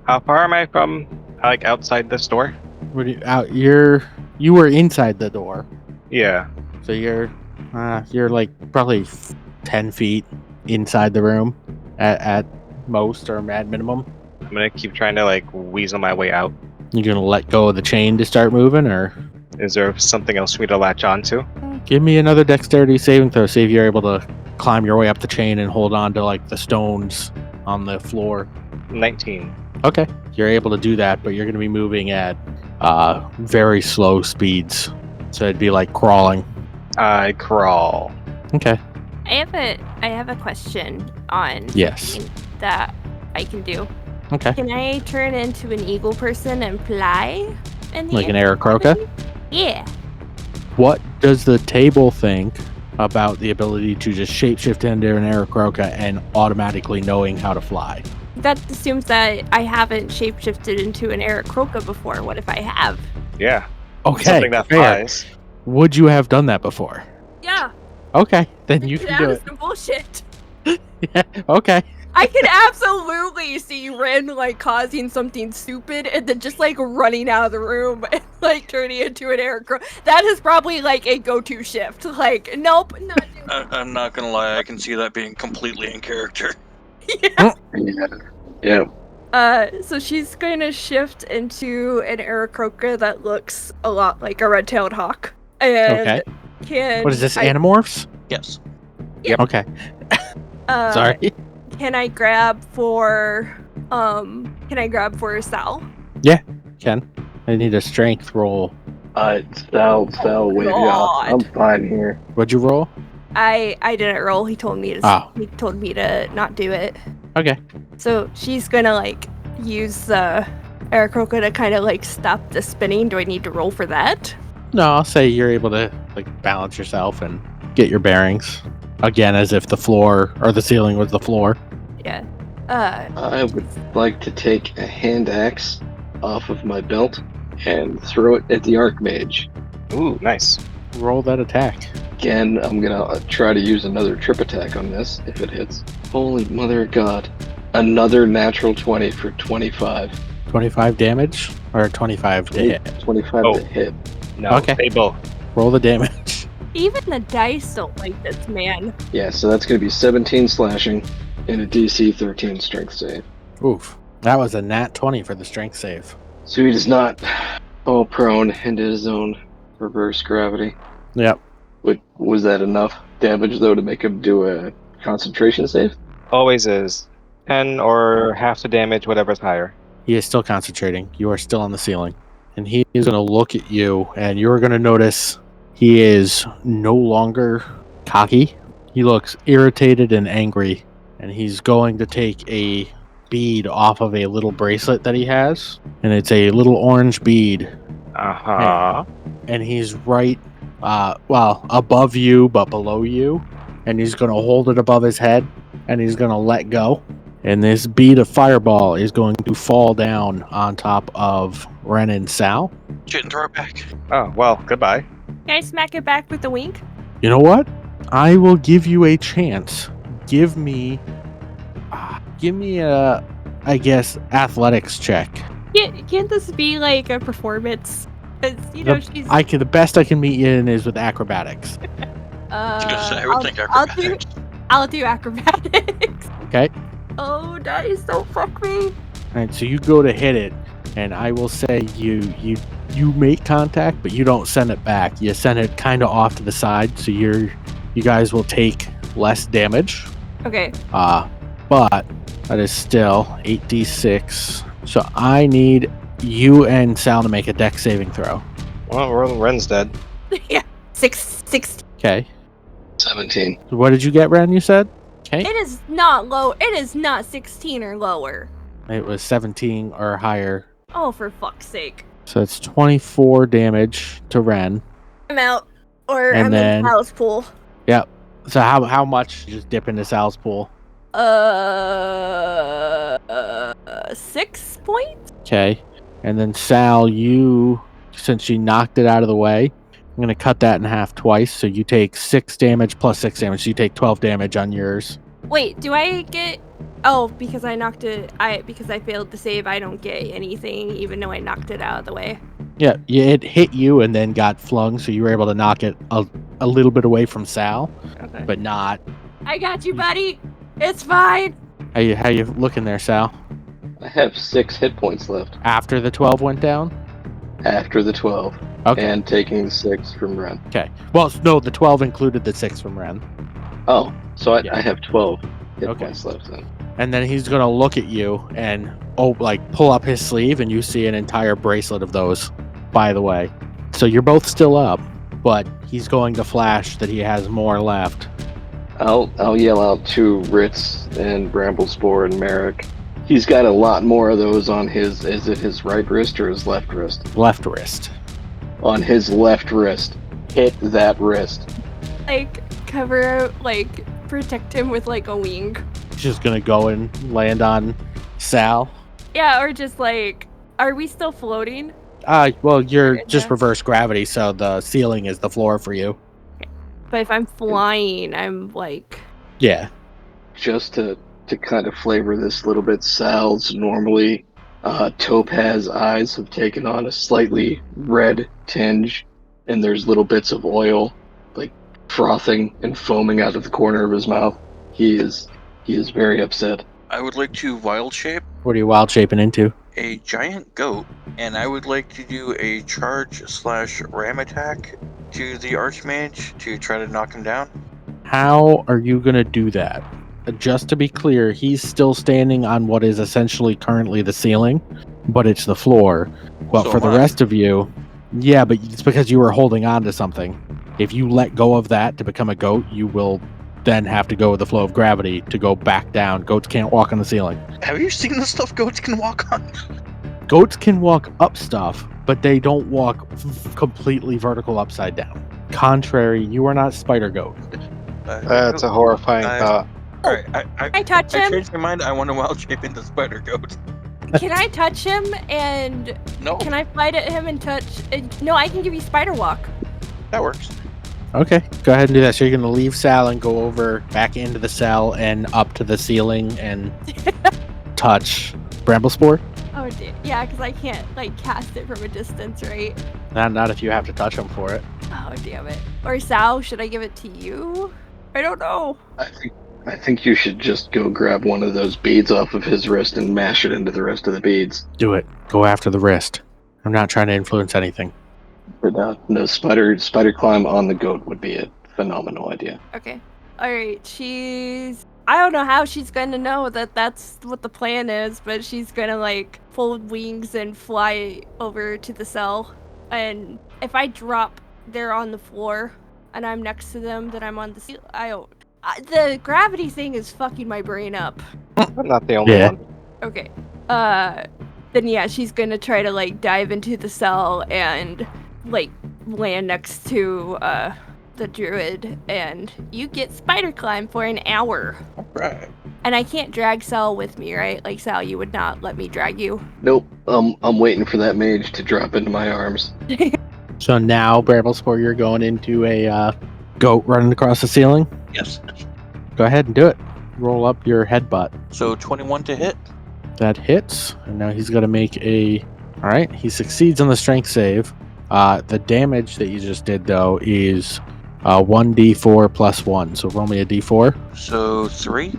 How far am I from, like, outside this door? You were inside the door. Yeah. So you're like probably 10 feet inside the room at most or at minimum. I'm gonna keep trying to, like, weasel my way out. You gonna let go of the chain to start moving, or Is there something else for me to latch onto? give me another dexterity saving throw? See if you're able to climb your way up the chain and hold on to like the stones on the floor. 19. Okay, you're able to do that, but you're gonna be moving at very slow speeds. So it'd be like crawling. I crawl. Okay. I have a question on Yes. that I can do. Okay. Can I turn into an eagle person and fly? Like an Aarakocra? Yeah. What does the table think about the ability to just shapeshift into an Aarakocra and automatically knowing how to fly? That assumes that I haven't shapeshifted into an Aarakocra before. What if I have? Yeah. Okay. Something that fair. flies. Would you have done that before? Yeah. Okay, then you can do it. Some bullshit. Yeah, okay. I can absolutely see Wren like causing something stupid and then just like running out of the room and like turning into an Aarakocra. That is probably like a go-to shift. Like, nope, not doing it. I'm not gonna lie, I can see that being completely in character. Yeah. Yeah. So she's going to shift into an Aarakocra that looks a lot like a red-tailed hawk. And Okay. What is this, Animorphs? Yes. Yep. Okay. Sorry. Can I grab for Sal? Ken, I need a strength roll. Sal, wave you off. I'm fine here. What'd you roll? I didn't roll. He told me to. Oh. He told me to not do it. Okay. So she's gonna like use the Aarakocra to kind of like stop the spinning. Do I need to roll for that? No, I'll say you're able to like balance yourself and get your bearings. Again, as if the floor or the ceiling was the floor. Yeah. I would like to take a hand axe off of my belt and throw it at the Archmage. Ooh, nice. Roll that attack. Again, I'm gonna try to use another trip attack on this if it hits. Holy mother of God. Another natural 20 for 25. 25 damage or 25 to hit? 25 Oh. to hit. No, Okay. they both. Roll the damage. Even the dice don't like this man. Yeah, so that's gonna be 17 slashing and a DC 13 strength save. Oof. That was a nat 20 for the strength save. So he does not fall prone into his own reverse gravity. Yep. Was that enough damage, though, to make him do a concentration save? Always is. 10 or half the damage, whatever's higher. He is still concentrating. You are still on the ceiling. And he is going to look at you, and you're going to notice he is no longer cocky. He looks irritated and angry, and he's going to take a bead off of a little bracelet that he has, and it's a little orange bead. Uh-huh. And he's right, above you, but below you. And he's going to hold it above his head, and he's going to let go. And this bead of fireball is going to fall down on top of Wren and Sal. Shit, and throw it back. Oh, well, goodbye. Can I smack it back with a wink? You know what? I will give you a chance. Give me give me a, I guess, athletics check. Can't this be like a performance? 'Cause, she's. The best I can meet you in is with acrobatics. I would think acrobatics. I'll do acrobatics. Okay. Oh, dice, don't fuck me. All right. So you go to hit it, and I will say you make contact, but you don't send it back. You send it kind of off to the side, so you guys will take less damage. Okay. But that is still 8d6. So I need you and Sal to make a dex saving throw. Well, Wren's dead. Yeah. 6. Okay. 17. So what did you get, Ren? You said? Okay. It is not low. It is not 16 or lower. It was 17 or higher. Oh, for fuck's sake. So it's 24 damage to Ren. I'm out. Or And I'm then- in Sal's pool. Yep. So how much? Just dip into Sal's pool. 6 points? Okay. And then Sal, since you knocked it out of the way, I'm going to cut that in half twice. So you take 6 damage plus 6 damage. So you take 12 damage on yours. Wait, do I get... Oh, because I knocked it... Because I failed to save, I don't get anything, even though I knocked it out of the way. Yeah, it hit you and then got flung. So you were able to knock it a little bit away from Sal, Okay. but not. I got you, buddy. It's fine. How you looking there, Sal? I have 6 hit points left After the 12 went down? after the 12, Okay. and taking 6 from Ren. Okay. Well, no, the 12 included the 6 from Ren. Oh, so Yeah. I have 12 hit Okay. points left then. And then he's going to look at you and, pull up his sleeve, and you see an entire bracelet of those, by the way. So you're both still up, but he's going to flash that he has more left. I'll yell out to Ritz and Bramblespore and Merrick. He's got a lot more of those on his... Is it his right wrist or his left wrist? Left wrist. On his left wrist. Hit that wrist. Cover, protect him with, a wing. He's just going to go and land on Sal. Yeah, or just, are we still floating? Well, you're Or just the- reverse gravity, so the ceiling is the floor for you. But if I'm flying, I'm, Yeah. Just to kind of flavor this a little bit, Sal's normally topaz eyes have taken on a slightly red tinge, and there's little bits of oil frothing and foaming out of the corner of his mouth. He is very upset. I would like to wild shape What are you wild shaping into? a giant goat, and I would like to do a charge/ram attack to the Archmage to try to knock him down. How are you going to do that? Just to be clear, he's still standing on what is essentially currently the ceiling, but it's the floor. Well, So for the am I. rest of you, yeah, but it's because you were holding on to something. If you let go of that to become a goat, you will then have to go with the flow of gravity to go back down. Goats can't walk on the ceiling. Have you seen the stuff goats can walk on? Goats can walk up stuff, but they don't walk completely vertical upside down. Contrary, you are not spider goat. That's a horrifying thought. Alright, I touch I him? changed my mind. I want to wild shape into spider goat. Can I touch him and No, can I fight at him and touch? No, I can give you spider walk. that works. Okay, go ahead and do that. So you're going to leave Sal and go over back into the cell and up to the ceiling and touch Bramblespore? Oh, dear. Yeah, because I can't cast it from a distance, right? Not if you have to touch him for it. Oh, damn it. Or Sal, should I give it to you? I don't know. I think you should just go grab one of those beads off of his wrist and mash it into the rest of the beads. Do it. Go after the wrist. I'm not trying to influence anything. But no, spider climb on the goat would be a phenomenal idea. Okay. All right. I don't know how she's going to know that that's what the plan is, but she's going to fold wings and fly over to the cell. And if I drop, they're on the floor and I'm next to them, then I'm on the ceiling. The gravity thing is fucking my brain up. I'm not the only Yeah. one. Okay. Then yeah, she's gonna try to dive into the cell and land next to the druid, and you get spider climb for an hour. Alright. And I can't drag Sal with me, right? Sal, you would not let me drag you. Nope, I'm waiting for that mage to drop into my arms. So now, Bramblespore, you're going into a goat running across the ceiling? Yes. Go ahead and do it. roll up your headbutt. So 21 to hit. That hits, and now he's going to make a... All right, he succeeds on the strength save. The damage that you just did, though, is 1d4 plus 1. So roll me a d4. So 3.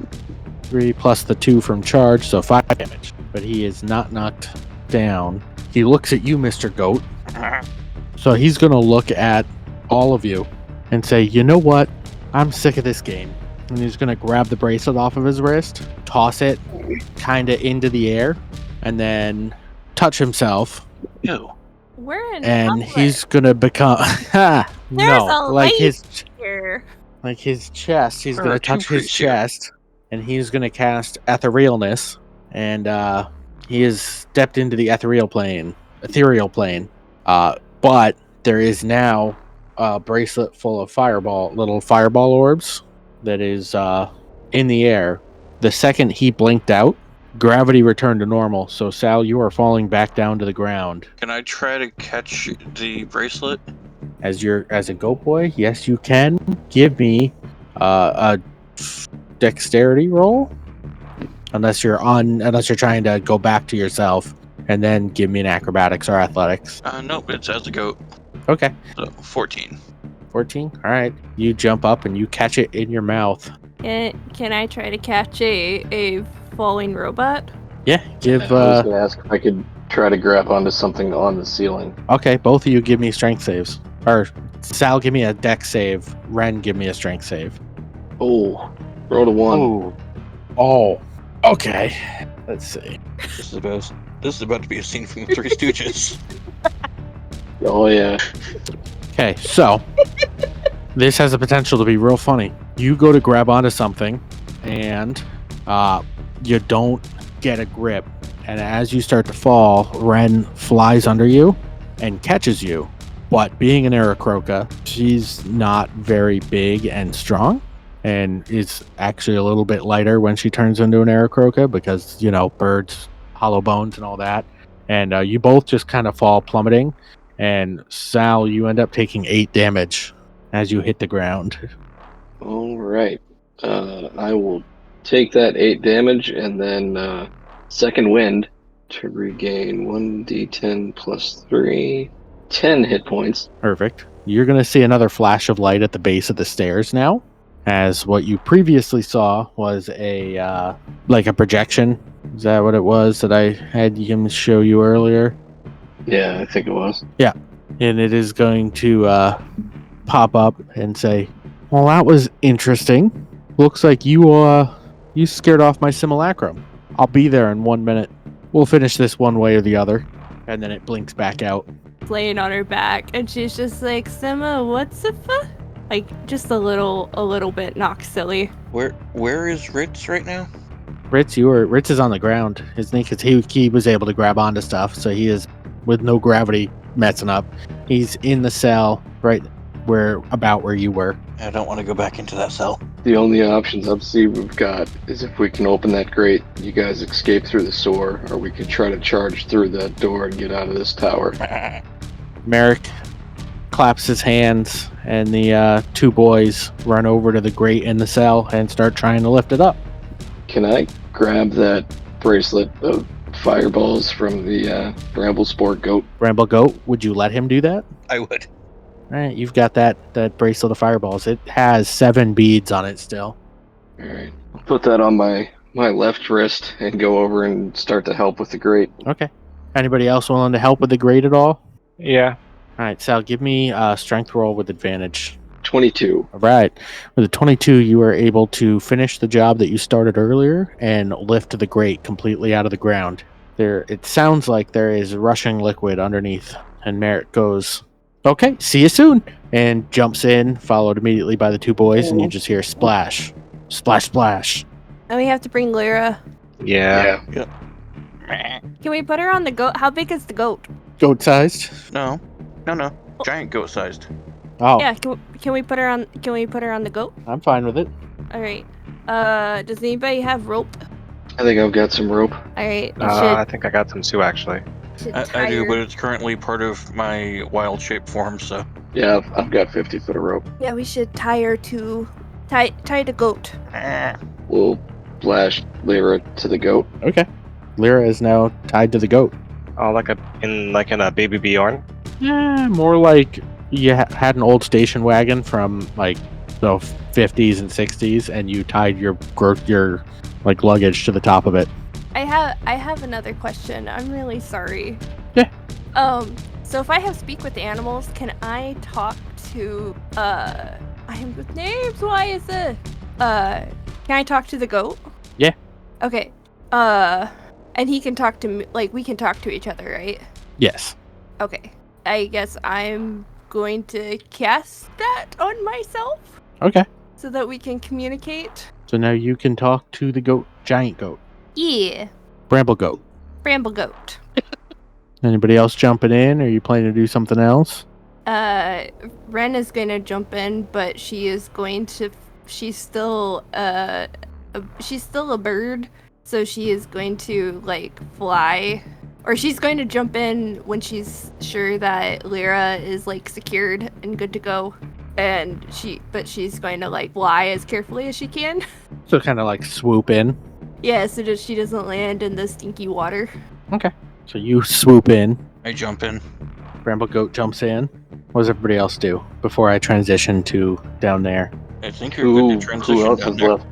3 plus the 2 from charge, so 5 damage. But he is not knocked down. He looks at you, Mr. Goat. So he's going to look at all of you and say, you know what? I'm sick of this game. And he's going to grab the bracelet off of his wrist, toss it kind of into the air, and then touch himself. Ew. We're in And public. he's going to become... There's no, a like light here. his chest. He's There going are to touch two his priests here. chest, and he's going to cast Etherealness, and he has stepped into the ethereal plane. But there is now a bracelet full of little fireball orbs that is in the air. The second he blinked out, gravity returned to normal. So Sal, you are falling back down to the ground. Can I try to catch the bracelet? As a goat boy, yes, you can. Give me a dexterity roll, unless you're trying to go back to yourself, and then give me an acrobatics or athletics. Nope, it's as a goat. Okay, So 14. 14. All right, you jump up and you catch it in your mouth. Can I try to catch a falling robot? Yeah, give. I was going to ask if I could try to grab onto something on the ceiling. Okay, both of you give me strength saves. Or Sal, give me a dex save. Wren, give me a strength save. Oh, rolled a 1. Oh. Okay. Let's see. This is about to be a scene from the Three Stooges. Oh, yeah. Okay, so this has the potential to be real funny. You go to grab onto something, and you don't get a grip. And as you start to fall, Wren flies under you and catches you. But being an Aarakocra, she's not very big and strong, and is actually a little bit lighter when she turns into an Aarakocra because, birds, hollow bones, and all that. And you both just kind of fall plummeting. And Sal, you end up taking 8 damage as you hit the ground. All right. I will take that 8 damage and then second wind to regain 1d10 plus 3. 10 hit points. Perfect. You're going to see another flash of light at the base of the stairs now, as what you previously saw was a projection. Is that what it was that I had him show you earlier? Yeah, I think it was. And it is going to pop up and say, well, that was interesting. Looks like you scared off my simulacrum. I'll be there in 1 minute. We'll finish this one way or the other. And then it blinks back out. Laying on her back, and she's just like, Sima, what's the like, just a little bit knocked silly. Where is Ritz right now? Ritz is on the ground. His name, because he was able to grab onto stuff, so he is with no gravity messing up. He's in the cell right where you were. I don't want to go back into that cell. The only options I see we've got is if we can open that grate, you guys escape through the sewer, or we could try to charge through that door and get out of this tower. Merrick claps his hands, and the 2 boys run over to the grate in the cell and start trying to lift it up. Can I grab that bracelet of fireballs from the Bramblespore goat? Bramble Goat, would you let him do that? I would. All right, you've got that bracelet of fireballs. It has 7 beads on it still. Alright. I'll put that on my left wrist and go over and start to help with the grate. Okay. Anybody else willing to help with the grate at all? Yeah. All right, Sal, give me a strength roll with advantage. 22. All right. With a 22, you are able to finish the job that you started earlier and lift the grate completely out of the ground. It sounds like there is rushing liquid underneath, and Merrick goes, okay, see you soon, and jumps in, followed immediately by the 2 boys, and you just hear splash, splash, splash. And we have to bring Lyra. Yeah. Can we put her on the goat? How big is the goat? Goat-sized? No. Giant goat sized. Oh, Yeah, can we put her on the goat? I'm fine with it. All right. Does anybody have rope? I think I've got some rope. All right. I think I got some too, actually. I do, but it's currently part of my wild shape form, so. Yeah, I've got 50 foot of rope. Yeah, we should tie her to tie the goat. We'll lash Lyra to the goat. Okay. Lyra is now tied to the goat. Oh, like in a Baby Bjorn. Yeah, more like you had an old station wagon from like the 50s and 60s, and you tied your like luggage to the top of it. I have another question. I'm really sorry. Yeah. So if I have speak with animals, can I talk to I'm with names, why is it? Can I talk to the goat? Yeah. Okay. And he can talk to me, like we can talk to each other, right? Yes. Okay. I guess I'm going to cast that on myself Okay. so that we can communicate. So now you can talk to the goat, giant goat, Yeah. bramble goat. Bramble goat. Anybody else jumping in? Or are you planning to do something else? Wren is going to jump in, but she's still a bird, so she is going to like fly, or she's going to jump in when she's sure that Lyra is like secured and good to go, and she's going to like fly as carefully as she can. So kind of like swoop in. Yeah, so that she doesn't land in the stinky water. Okay. So you swoop in. I jump in. Bramble goat jumps in. What does everybody else do before I transition to down there? I think you're good to transition who else down is there. left?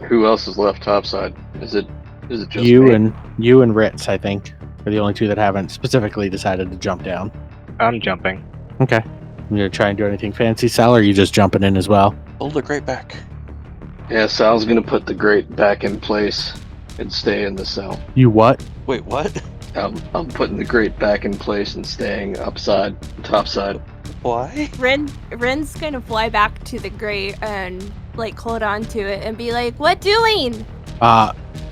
Who else is left topside? Is it just You me? and Ritz, I think, are the only two that haven't specifically decided to jump down. I'm jumping. Okay. You gonna try and do anything fancy, Sal, or are you just jumping in as well? Hold the great back. Yeah, Sal's gonna put the grate back in place and stay in the cell. You what? Wait, what? I'm putting the grate back in place and staying topside. Why? Ren's gonna fly back to the grate and like hold on to it and be like, "What doing?"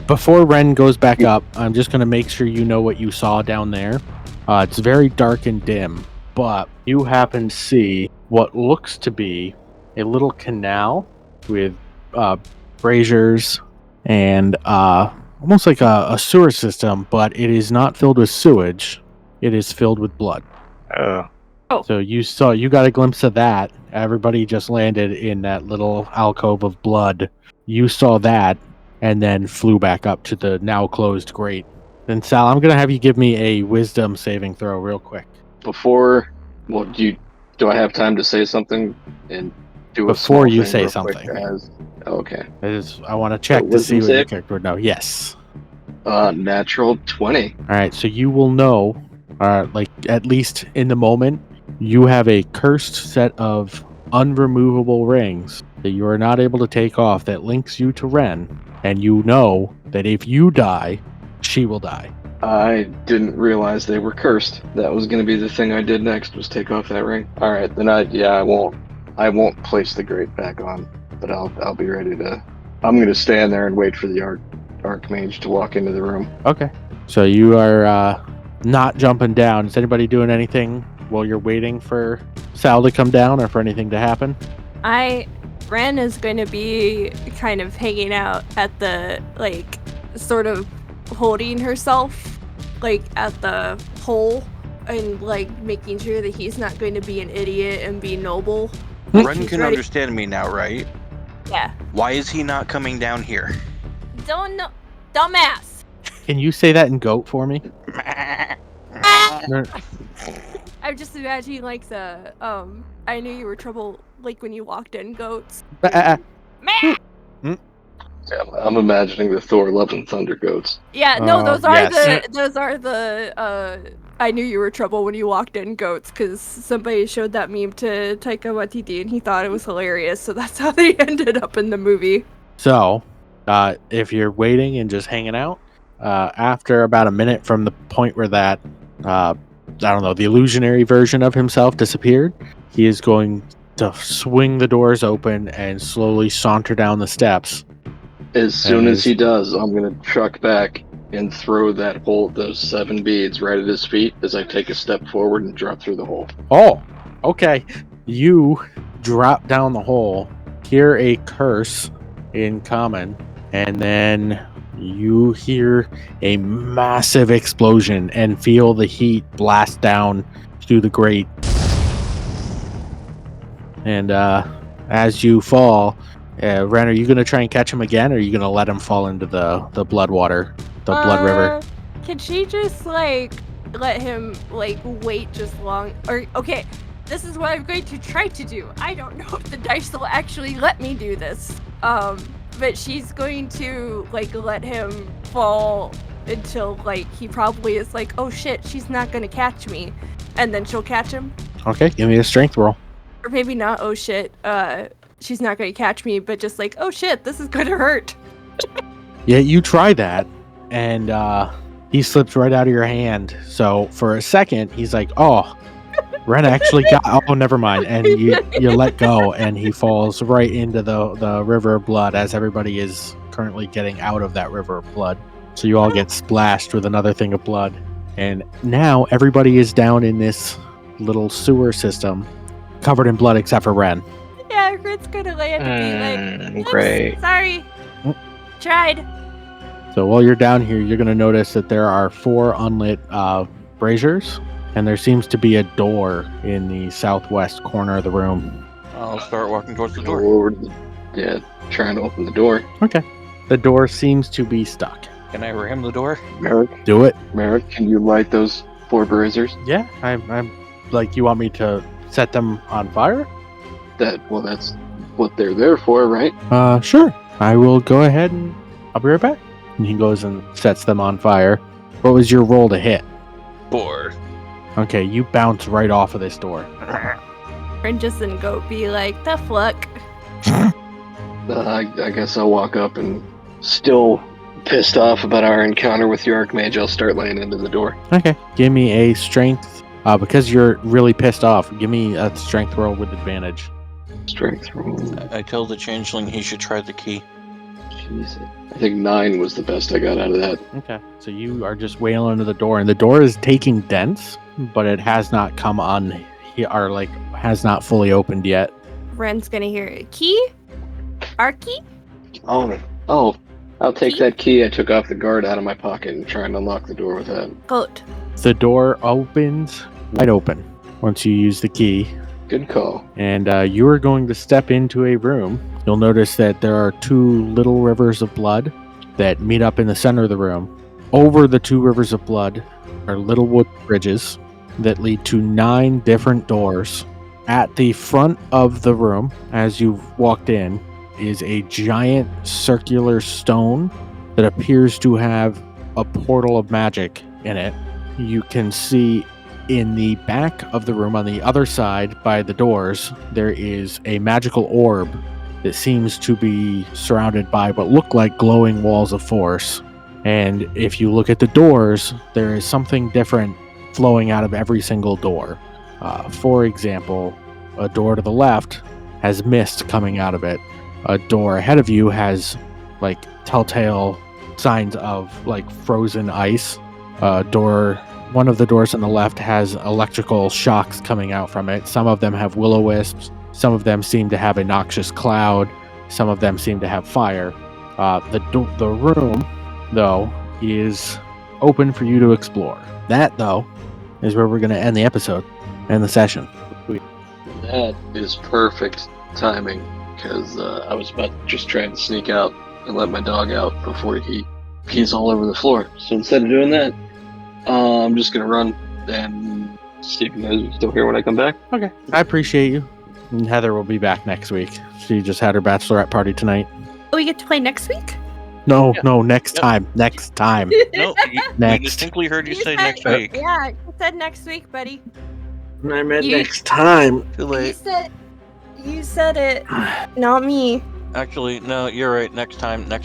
Before Ren goes back up, I'm just gonna make sure you know what you saw down there. It's very dark and dim, but you happen to see what looks to be a little canal with braziers and almost like a sewer system, but it is not filled with sewage. It is filled with blood. Oh. So you got a glimpse of that. Everybody just landed in that little alcove of blood. You saw that and then flew back up to the now closed grate. Then Sal, I'm going to have you give me a wisdom saving throw real quick. Do I have time to say something and do a Before small you thing say real quick something. okay. I want to check to see wisdom what your save? character would know. Yes. Natural 20. All right, so you will know, like at least in the moment, you have a cursed set of unremovable rings that you are not able to take off that links you to Ren, and you know that if you die, she will die. I didn't realize they were cursed. That was going to be the thing I did next, was take off that ring. All right, then I won't place the grate back on, but I'll be ready to. I'm going to stand there and wait for the Archmage to walk into the room. Okay. So you are not jumping down. Is anybody doing anything while you're waiting for Sal to come down or for anything to happen? Ren is going to be kind of hanging out at the, like, sort of holding herself, like, at the hole and, like, making sure that he's not going to be an idiot and be noble. Ren He's can ready- understand me now, right? Yeah. Why is he not coming down here? Don't know. Dumbass! Can you say that in goat for me? No, I'm just imagining, like, the, I knew you were trouble, like, when you walked in, goats. Meh! Yeah, I'm imagining the Thor Love and Thunder goats. Yeah, no, those are yes. the I knew you were trouble when you walked in, goats, because somebody showed that meme to Taika Waititi and he thought it was hilarious, so that's how they ended up in the movie. So, if you're waiting and just hanging out, after about a minute from the point where that, I don't know, the illusionary version of himself disappeared, he is going to swing the doors open and slowly saunter down the steps. As soon as he does, I'm going to truck back and throw those 7 beads right at his feet as I take a step forward and drop through the hole. Oh, okay. You drop down the hole, hear a curse in common, and then you hear a massive explosion and feel the heat blast down through the grate. And as you fall, Ren, are you going to try and catch him again, or are you going to let him fall into the blood water, the blood river? Can she just, like, let him, like, wait just long? Or, okay, this is what I'm going to try to do. I don't know if the dice will actually let me do this. But she's going to, like, let him fall until, like, he probably is like, oh shit, she's not going to catch me. And then she'll catch him. Okay, give me a strength roll. Or maybe not, oh shit, she's not going to catch me, but just like, oh shit, this is going to hurt. Yeah, you try that, and he slips right out of your hand. So for a second, he's like, oh, Ren actually got, oh, never mind. And you let go, and he falls right into the river of blood as everybody is currently getting out of that river of blood. So you all get splashed with another thing of blood. And now everybody is down in this little sewer system covered in blood except for Ren. Yeah, Rit's gonna land and be like, Great. Sorry. Tried. So while you're down here, you're going to notice that there are 4 unlit braziers, and there seems to be a door in the southwest corner of the room. I'll start walking towards the Go door. over to trying to open the door. Okay. The door seems to be stuck. Can I ram the door? Merrick, Do it. can you light those 4 braziers? Yeah, I'm like, you want me to set them on fire? That's what they're there for, right? Sure. I will go ahead and I'll be right back. And he goes and sets them on fire. What was your roll to hit? 4. Okay, you bounce right off of this door. Princess and Goat be like, the fuck. I guess I'll walk up and, still pissed off about our encounter with the Archmage, I'll start laying into the door. Okay, give me a strength. Because you're really pissed off, give me a strength roll with advantage. Strength roll. I tell the changeling he should try the key. Jesus. I think 9 was the best I got out of that. Okay, so you are just wailing into the door, and the door is taking dents, but it has not come on, or like has not fully opened yet. Ren's gonna hear it. Key? Our key? Oh, I'll take that key I took off the guard out of my pocket and try and unlock the door with that. Goat. The door opens wide open once you use the key, Good call. and you are going to step into a room. You'll notice that there are 2 little rivers of blood that meet up in the center of the room. Over the 2 rivers of blood are little wood bridges that lead to 9 different doors. At the front of the room, as you've walked in, is a giant circular stone that appears to have a portal of magic in it. You can see in the back of the room on the other side by the doors, there is a magical orb that seems to be surrounded by what look like glowing walls of force. And if you look at the doors, there is something different flowing out of every single door. For example, a door to the left has mist coming out of it. A door ahead of you has like telltale signs of like frozen ice. One of the doors on the left has electrical shocks coming out from it. Some of them have will-o-wisps. Some of them seem to have a noxious cloud. Some of them seem to have fire. The room, though, is open for you to explore. That, though, is where we're going to end the episode and the session. That is perfect timing, because I was about to just try and sneak out and let my dog out before he pees all over the floor. So instead of doing that, I'm just going to run and see if you guys are still here when I come back. Okay. I appreciate you. And Heather will be back next week. She just had her bachelorette party tonight. Oh, we get to play next week? No, Yeah. next time. Next time. No, we Next. distinctly heard you say said- next week. Yeah, you said next week, buddy. I meant You- next time. Too late. You said it, not me. Actually, no, you're right. Next time. Not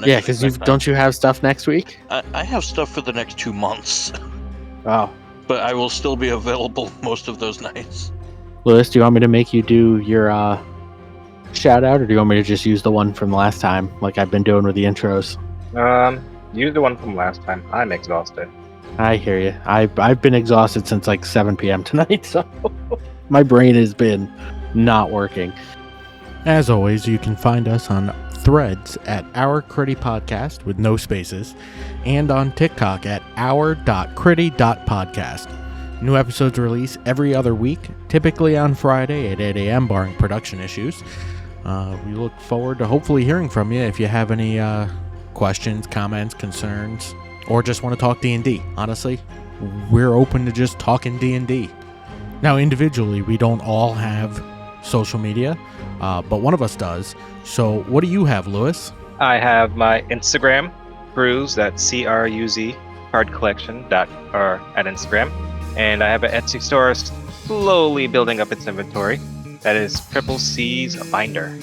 next Yeah, week, because next time. don't you have stuff next week? I have stuff for the next 2 months, Oh. but I will still be available most of those nights. Lewis, do you want me to make you do your shout out, or do you want me to just use the one from last time, like I've been doing with the intros? Use the one from last time. I'm exhausted. I hear you. I've been exhausted since like 7 p.m. tonight, so my brain has been not working. As always, you can find us on Threads at Our Critty Podcast with no spaces, and on TikTok at our.critty.podcast. New episodes release every other week, typically on Friday at 8 a.m. barring production issues. We look forward to hopefully hearing from you if you have any questions, comments, concerns, or just want to talk D&D. Honestly, we're open to just talking D&D. Now, individually, we don't all have social media, but one of us does. So what do you have, Lewis? I have my Instagram, Cruz, that's CRUZ, card collection at Instagram. And I have an Etsy store slowly building up its inventory. That is Triple C's Binder.